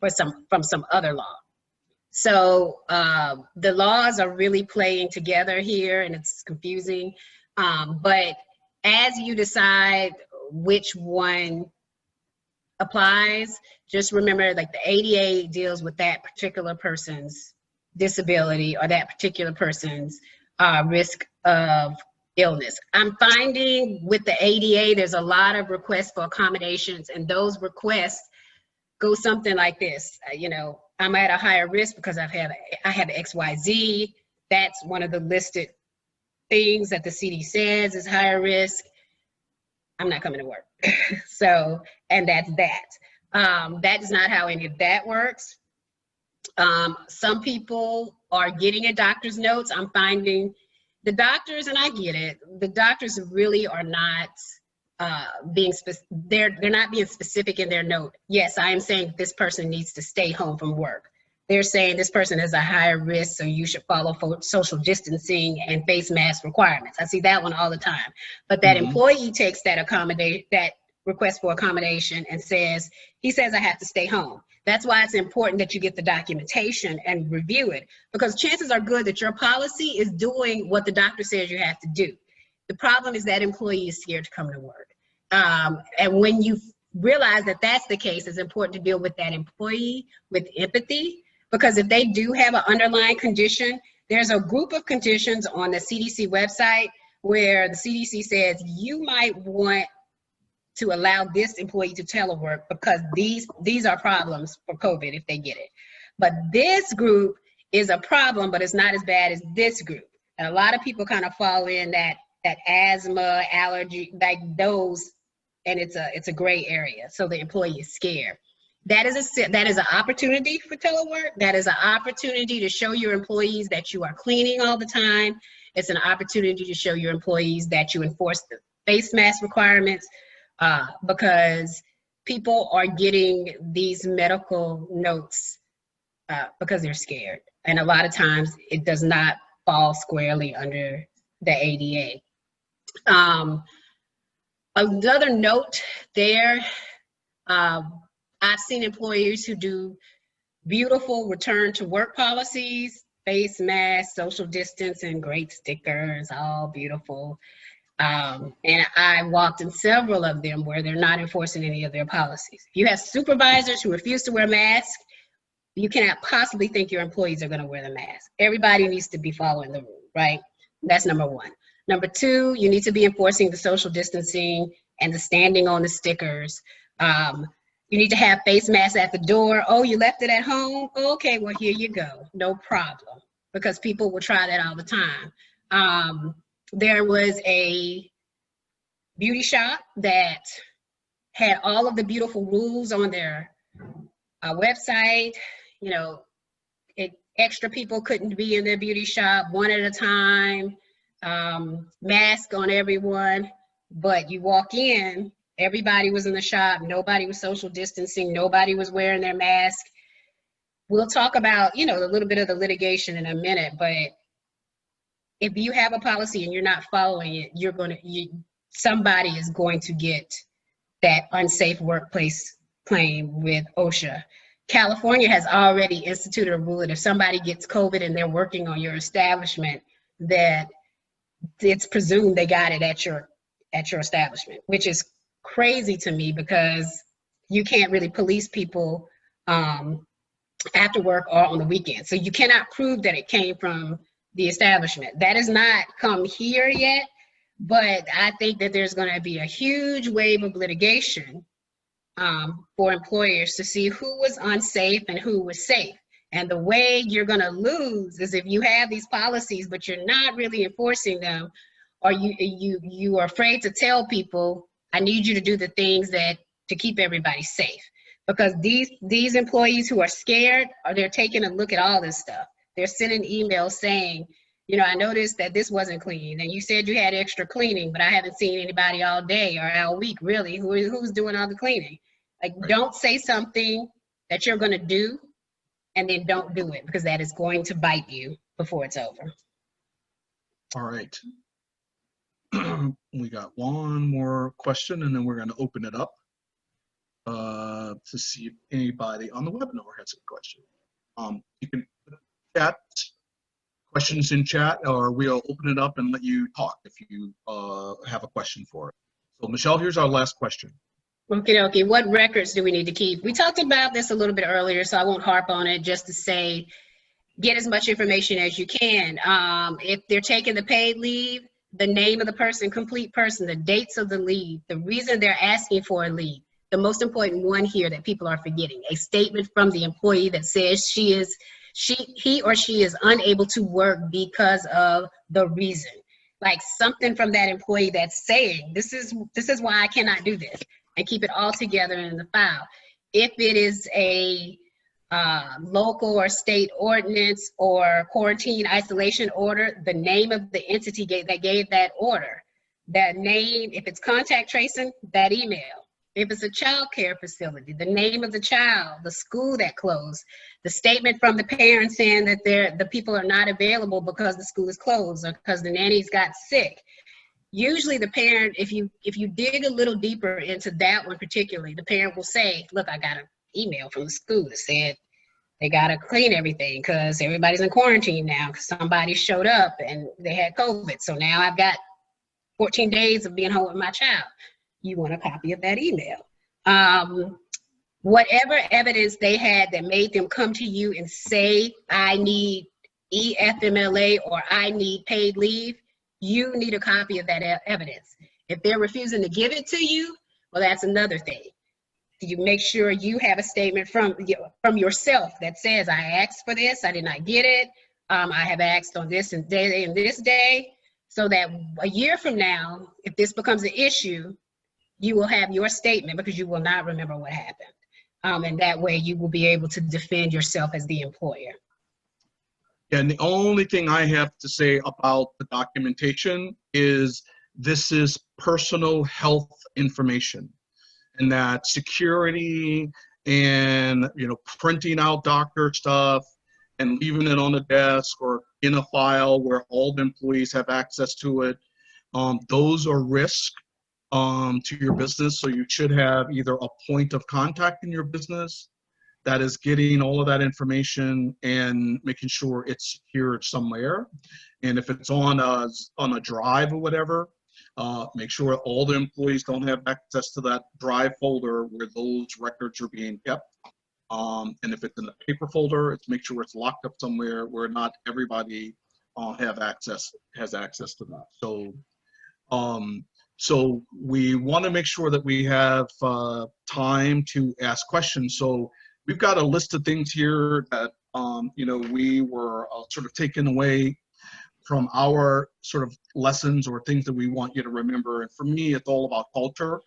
from some other law. So the laws are really playing together here, and it's confusing. But as you decide which one applies, just remember, like, the ADA deals with that particular person's disability or that particular person's risk of illness. I'm finding with the ADA, there's a lot of requests for accommodations, and those requests go something like this. You know, I'm at a higher risk because I have XYZ. That's one of the listed things that the CD says is higher risk. I'm not coming to work. So, and that's that. That is not how any of that works. Some people are getting a doctor's notes. I'm finding the doctors, and I get it, the doctors really are not they're not being specific in their note. Yes, I am saying this person needs to stay home from work. They're saying this person is a higher risk, so you should follow social distancing and face mask requirements. I see that one all the time. But that employee takes that request for accommodation and says, he says I have to stay home. That's why it's important that you get the documentation and review it, because chances are good that your policy is doing what the doctor says you have to do. The problem is that employee is scared to come to work. And when you realize that that's the case, it's important to deal with that employee with empathy, because if they do have an underlying condition, there's a group of conditions on the CDC website where the CDC says you might want to allow this employee to telework because these are problems for COVID if they get it. But this group is a problem, but it's not as bad as this group. And a lot of people kind of fall in that asthma, allergy, like those, and it's a gray area. So the employee is scared. That is an opportunity for telework. That is an opportunity to show your employees that you are cleaning all the time. It's an opportunity to show your employees that you enforce the face mask requirements, because people are getting these medical notes because they're scared. And a lot of times it does not fall squarely under the ADA. Another note there, I've seen employers who do beautiful return to work policies, face masks, social distance, and great stickers, all beautiful. And I walked in several of them where they're not enforcing any of their policies. If you have supervisors who refuse to wear masks, you cannot possibly think your employees are going to wear the mask. Everybody needs to be following the rule, right? That's number one. Number two, you need to be enforcing the social distancing and the standing on the stickers. You need to have face masks at the door. Oh, you left it at home? Okay, well, here you go. No problem, because people will try that all the time. There was a beauty shop that had all of the beautiful rules on their website. You know, extra people couldn't be in their beauty shop, one at a time, mask on everyone. But you walk in, everybody was in the shop, nobody was social distancing, nobody was wearing their mask. We'll talk about, you know, a little bit of the litigation in a minute, but if you have a policy and you're not following it, somebody is going to get that unsafe workplace claim with OSHA. California has already instituted a rule that if somebody gets COVID and they're working on your establishment, that it's presumed they got it at your establishment, which is crazy to me, because you can't really police people after work or on the weekend. So you cannot prove that it came from the establishment. That has not come here yet, but I think that there's going to be a huge wave of litigation for employers to see who was unsafe and who was safe. And the way you're going to lose is if you have these policies, but you're not really enforcing them, or you are afraid to tell people, I need you to do the things to keep everybody safe. Because these employees who are scared, they're taking a look at all this stuff. They're sending emails saying, you know, I noticed that this wasn't clean, and you said you had extra cleaning, but I haven't seen anybody all day or all week, really, who's doing all the cleaning. Like, don't say something that you're going to do and then don't do it, because that is going to bite you before it's over. All right. We got one more question, and then we're going to open it up to see if anybody on the webinar has a question. You can chat questions in chat, or we'll open it up and let you talk if you have a question for it. So Michelle, here's our last question. Okay. What records do we need to keep? We talked about this a little bit earlier, so I won't harp on it, just to say, get as much information as you can. If they're taking the paid leave, the name of the person, complete person, the dates of the leave, the reason they're asking for a leave. The most important one here that people are forgetting, a statement from the employee that says he or she is unable to work because of the reason. Like something from that employee that's saying, this is why I cannot do this, and keep it all together in the file. If it is a local or state ordinance or quarantine isolation order, the name of the entity that gave that order, that name, if it's contact tracing, that email. If it's a child care facility, the name of the child, the school that closed, the statement from the parents saying that the people are not available because the school is closed or because the nannies got sick. Usually the parent, if you dig a little deeper into that one particularly, the parent will say, look, I got an email from the school that said they got to clean everything because everybody's in quarantine now because somebody showed up and they had COVID. So now I've got 14 days of being home with my child. You want a copy of that email. Whatever evidence they had that made them come to you and say, I need EFMLA or I need paid leave, you need a copy of that evidence. If they're refusing to give it to you, well, that's another thing. You make sure you have a statement from yourself that says, I asked for this, I did not get it. I have asked on this and day and this day, so that a year from now, if this becomes an issue, you will have your statement because you will not remember what happened. And that way you will be able to defend yourself as the employer. And the only thing I have to say about the documentation is this is personal health information, and that security and, you know, printing out doctor stuff and leaving it on the desk or in a file where all the employees have access to it, those are risks to your business. So you should have either a point of contact in your business that is getting all of that information and making sure it's secured somewhere. And if it's on a drive or whatever, make sure all the employees don't have access to that drive folder where those records are being kept. And if it's in a paper folder, it's make sure it's locked up somewhere where not everybody has access to that. So we want to make sure that we have time to ask questions. So we've got a list of things here that you know, we were sort of taken away from our sort of lessons or things that we want you to remember. And for me, it's all about culture.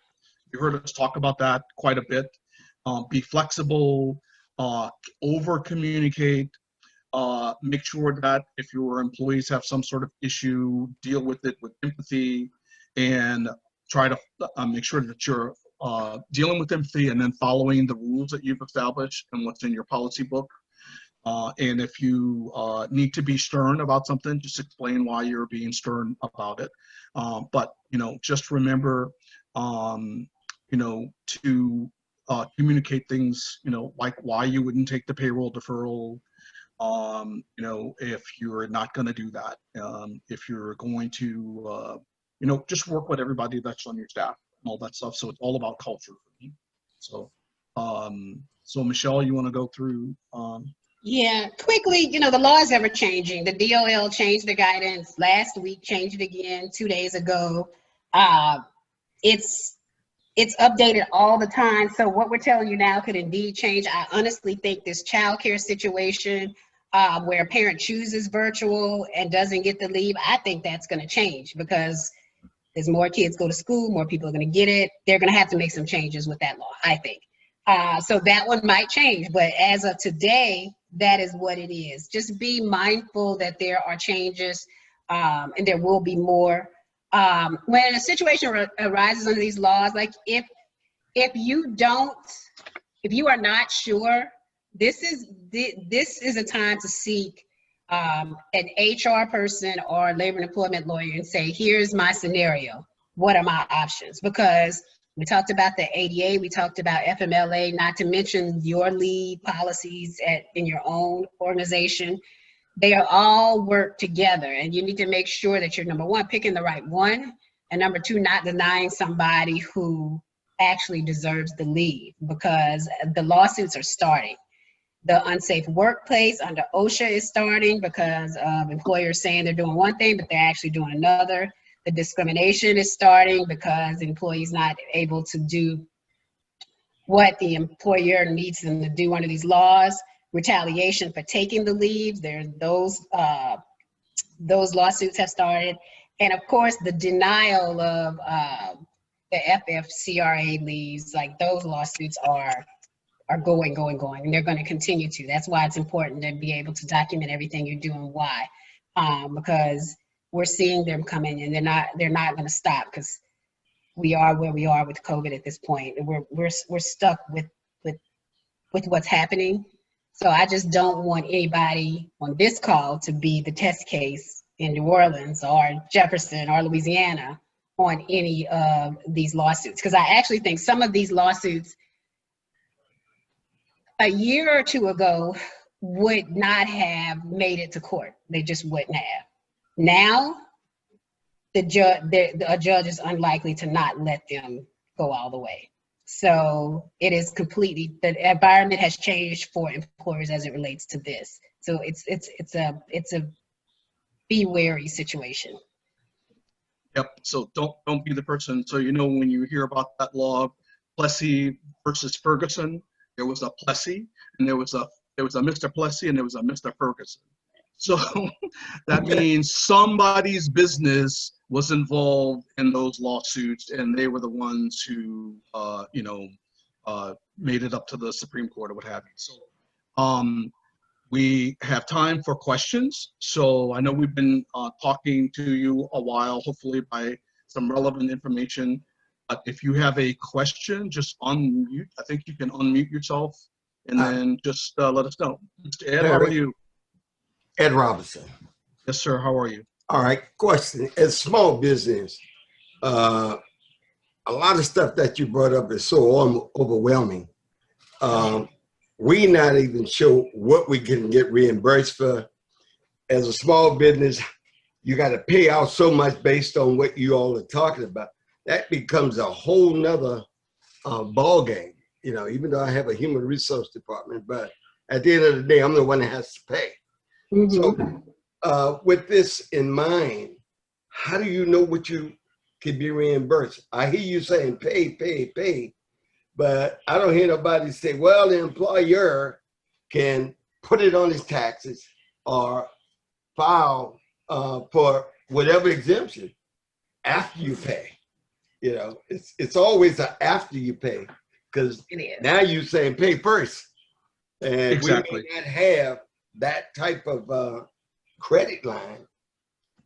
You heard us talk about that quite a bit. Be flexible, over communicate, make sure that if your employees have some sort of issue, deal with it with empathy, and try to make sure that you're dealing with empathy and then following the rules that you've established and what's in your policy book. And if you need to be stern about something, just explain why you're being stern about it. But, you know, just remember, you know, to communicate things, you know, like why you wouldn't take the payroll deferral, you know, if you're not going to do that, if you're going to, you know, just work with everybody that's on your staff and all that stuff. So it's all about culture for me. So, so Michelle, you want to go through? Yeah, quickly, you know, the law is ever changing. The DOL changed the guidance last week, changed it again 2 days ago. It's updated all the time. So what we're telling you now could indeed change. I honestly think this childcare situation where a parent chooses virtual and doesn't get the leave, I think that's going to change because as more kids go to school, more people are going to get it. They're going to have to make some changes with that law, I think. So that one might change, but as of today, that is what it is. Just be mindful that there are changes and there will be more. When a situation arises under these laws, like if you are not sure, this is a time to seek an HR person or labor and employment lawyer and say, here's my scenario. What are my options? Because we talked about the ADA, we talked about FMLA, not to mention your leave policies in your own organization. they are all work together, and you need to make sure that you're, number one, picking the right one, and number two, not denying somebody who actually deserves the leave, because the lawsuits are starting. The unsafe workplace under OSHA is starting because of employers saying they're doing one thing, but they're actually doing another. The discrimination is starting because the employee's not able to do what the employer needs them to do under these laws. Retaliation for taking the leaves, those lawsuits have started. And of course, the denial of the FFCRA leaves, like those lawsuits are going, and they're going to continue to. That's why it's important to be able to document everything you're doing, why, because we're seeing them come in, and they're not going to stop, because we are where we are with COVID at this point. We're stuck with what's happening. So I just don't want anybody on this call to be the test case in New Orleans or Jefferson or Louisiana on any of these lawsuits, because I actually think some of these lawsuits a year or two ago would not have made it to court. They just wouldn't have. Now, a judge is unlikely to not let them go all the way. So it is completely, the environment has changed for employers as it relates to this. So it's a be wary situation. Yep. So don't be the person. So when you hear about that law, Plessy versus Ferguson, there was a Plessy, and there was a Mr. Plessy, and there was a Mr. Ferguson. So that means somebody's business was involved in those lawsuits, and they were the ones who, made it up to the Supreme Court or what have you. So we have time for questions. So I know we've been talking to you a while, hopefully by some relevant information. But if you have a question, just unmute. I think you can unmute yourself, and then just let us know. Mr. Ed, how are you? Ed Robinson. Yes, sir. How are you? All right. Question. As small business, a lot of stuff that you brought up is so overwhelming. We not even sure what we can get reimbursed for. As a small business, you got to pay out so much based on what you all are talking about. That becomes a whole nother ball game. Even though I have a human resource department, but at the end of the day, I'm the one that has to pay. Mm-hmm. So with this in mind, how do you know what you could be reimbursed? I hear you saying pay, but I don't hear nobody say, well, the employer can put it on his taxes or file for whatever exemption after you pay. It's always an after you pay, because now you're saying pay first. And exactly. We may not have that type of credit line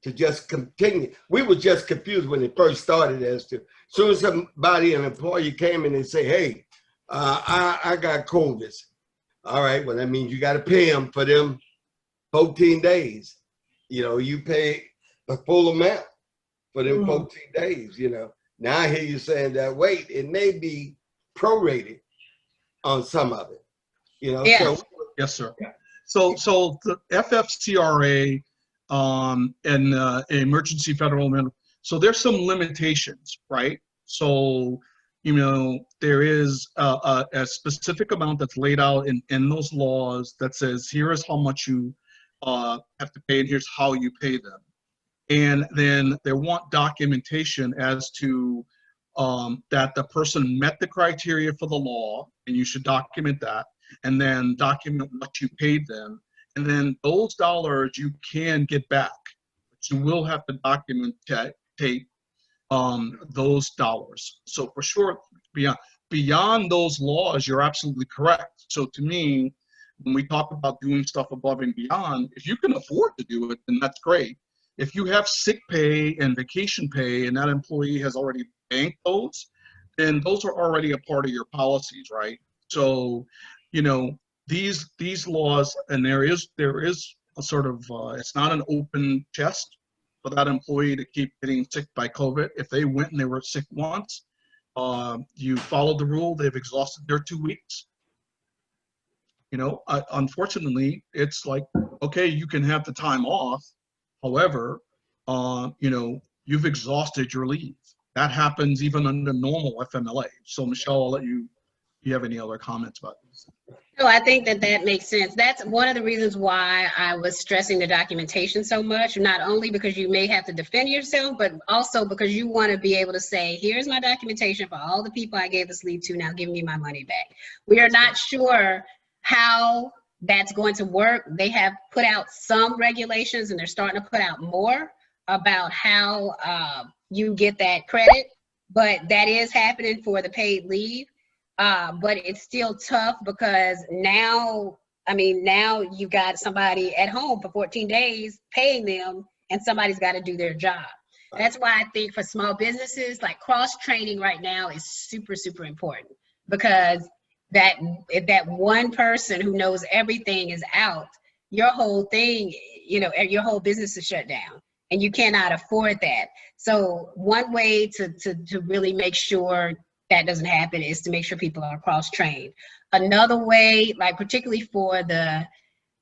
to just continue. We were just confused when it first started as to, as soon as an employee came in and say, hey, I got COVID. All right, well, that means you got to pay them for them 14 days. You pay the full amount for them 14 days, Now I hear you saying that, wait, it may be prorated on some of it, Yeah. So, yes, sir. So the FFCRA and emergency federal minimum. So there's some limitations, right? So there is a specific amount that's laid out in those laws that says here is how much you have to pay, and here's how you pay them. And then they want documentation as to that the person met the criteria for the law, and you should document that, and then document what you paid them. And then those dollars you can get back, but you will have to document those dollars. So for sure, beyond those laws, you're absolutely correct. So to me, when we talk about doing stuff above and beyond, if you can afford to do it, then that's great. If you have sick pay and vacation pay and that employee has already banked those, then those are already a part of your policies, right? So, these laws, and there is a sort of, it's not an open chest for that employee to keep getting sick by COVID. If they went and they were sick once, you followed the rule, they've exhausted their 2 weeks. You know, unfortunately, it's like, okay, you can have the time off. However, you know, you've exhausted your leave. That happens even under normal FMLA. So Michelle, I'll let you, if you have any other comments about this. No, I think that that makes sense. That's one of the reasons why I was stressing the documentation so much, not only because you may have to defend yourself, but also because you want to be able to say, here's my documentation for all the people I gave this leave to, now give me my money back. We are not sure how that's going to work. They have put out some regulations and they're starting to put out more about how you get that credit, but that is happening for the paid leave. But it's still tough because now, I mean, now you got somebody at home for 14 days paying them and somebody's got to do their job. That's why I think for small businesses, like cross-training right now is super, super important, because that if that one person who knows everything is out, your whole thing, you know, your whole business is shut down and you cannot afford that. So one way to really make sure that doesn't happen is to make sure people are cross-trained. Another way, like particularly for the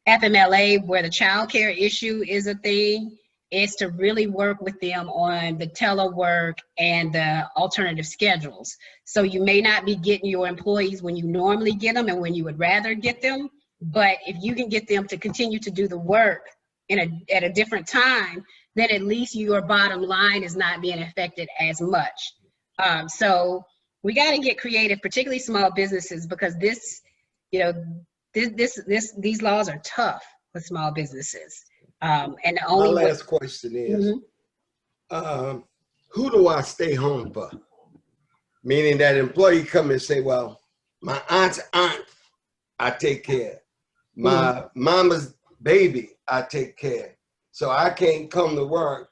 FMLA, where the child care issue is a thing, is to really work with them on the telework and the alternative schedules. So you may not be getting your employees when you normally get them and when you would rather get them, but if you can get them to continue to do the work at a different time, then at least your bottom line is not being affected as much. So we got to get creative, particularly small businesses, because this, you know, these laws are tough for small businesses. And the only My last question is, who do I stay home for? Meaning that employee come and say, well, my aunt's aunt, I take care. My mama's baby, I take care. So I can't come to work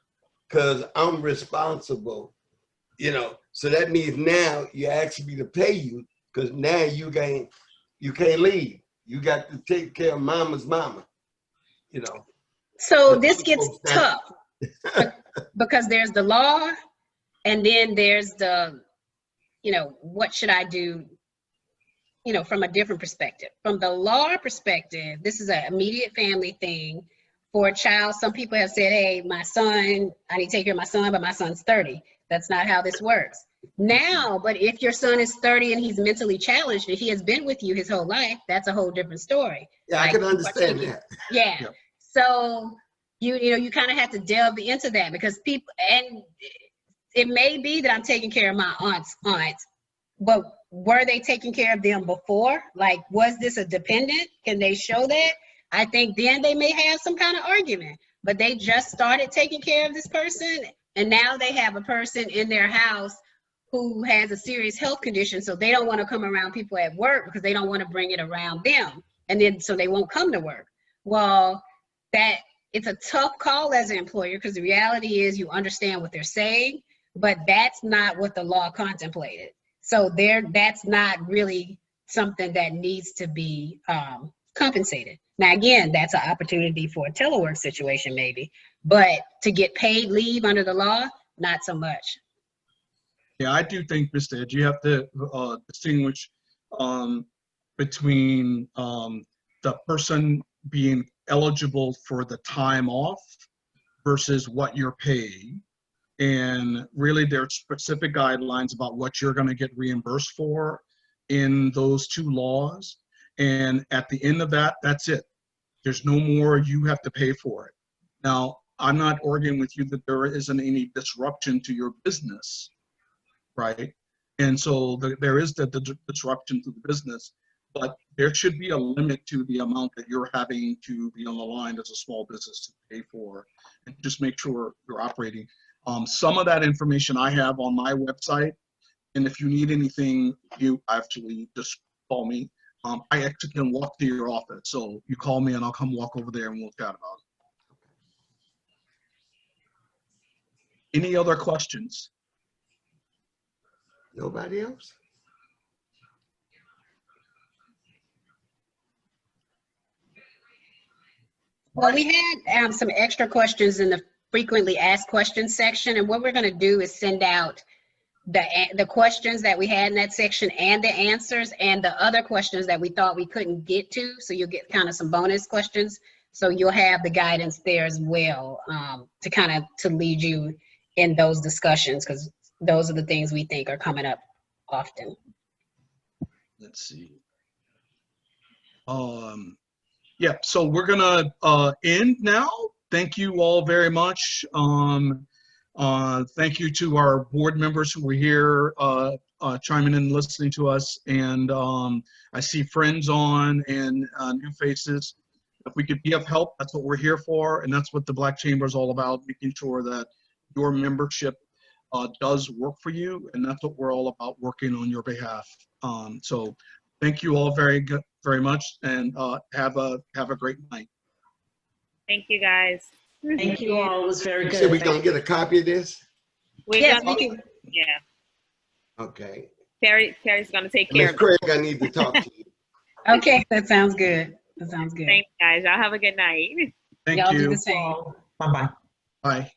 because I'm responsible, you know. So that means now you ask me to pay you because now you can't leave. You got to take care of mama's mama, you know. So this gets tough because there's the law and then there's the, you know, what should I do, you know, from a different perspective. From the law perspective, this is an immediate family thing. For a child, some people have said, hey, my son, I need to take care of my son, but my son's 30. That's not how this works. Now, but if your son is 30 and he's mentally challenged, if he has been with you his whole life, that's a whole different story. Yeah, like, I can understand that. Yeah. Yep. So you know, you kind of have to delve into that because people, and it may be that I'm taking care of my aunt's aunt, but were they taking care of them before? Like, was this a dependent? Can they show that? I think then they may have some kind of argument, but they just started taking care of this person and now they have a person in their house who has a serious health condition, so they don't want to come around people at work because they don't want to bring it around them, and then so they won't come to work. Well, that it's a tough call as an employer because the reality is you understand what they're saying, but that's not what the law contemplated. So that's not really something that needs to be compensated. Now, again, that's an opportunity for a telework situation maybe, but to get paid leave under the law, not so much. Yeah, I do think, Mr. Ed, you have to distinguish between the person being eligible for the time off versus what you're paid. And really, there are specific guidelines about what you're going to get reimbursed for in those two laws. And at the end of that, that's it. There's no more you have to pay for it. Now, I'm not arguing with you that there isn't any disruption to your business, right? And so there is the disruption to the business, but there should be a limit to the amount that you're having to be on the line as a small business to pay for, and just make sure you're operating. Some of that information I have on my website, and if you need anything, you actually just call me. I actually can walk to your office, so you call me and I'll come walk over there and we'll chat about it. Any other questions? Nobody else? Well, we had some extra questions in the frequently asked questions section, and what we're going to do is send out the questions that we had in that section and the answers and the other questions that we thought we couldn't get to. So you'll get kind of some bonus questions. So you'll have the guidance there as well, to kind of to lead you in those discussions, because those are the things we think are coming up often. Let's see. Yeah, so we're gonna end now. Thank you all very much. Thank you to our board members who were here chiming in and listening to us. And I see friends on and new faces. If we could be of help, that's what we're here for. And that's what the Black Chamber is all about, making sure that your membership does work for you. And that's what we're all about, working on your behalf. So thank you all very much, and have a great night. Thank you, guys. Thank you all. It was very good. So we gonna get a copy of this? Yes, we can. Yeah. Okay. Terry's gonna take care Ms. of it. Craig, I need to talk to you. Okay, that sounds good. That sounds good. Thanks, guys. Y'all have a good night. Thank Y'all do you. the same. Bye-bye. Bye.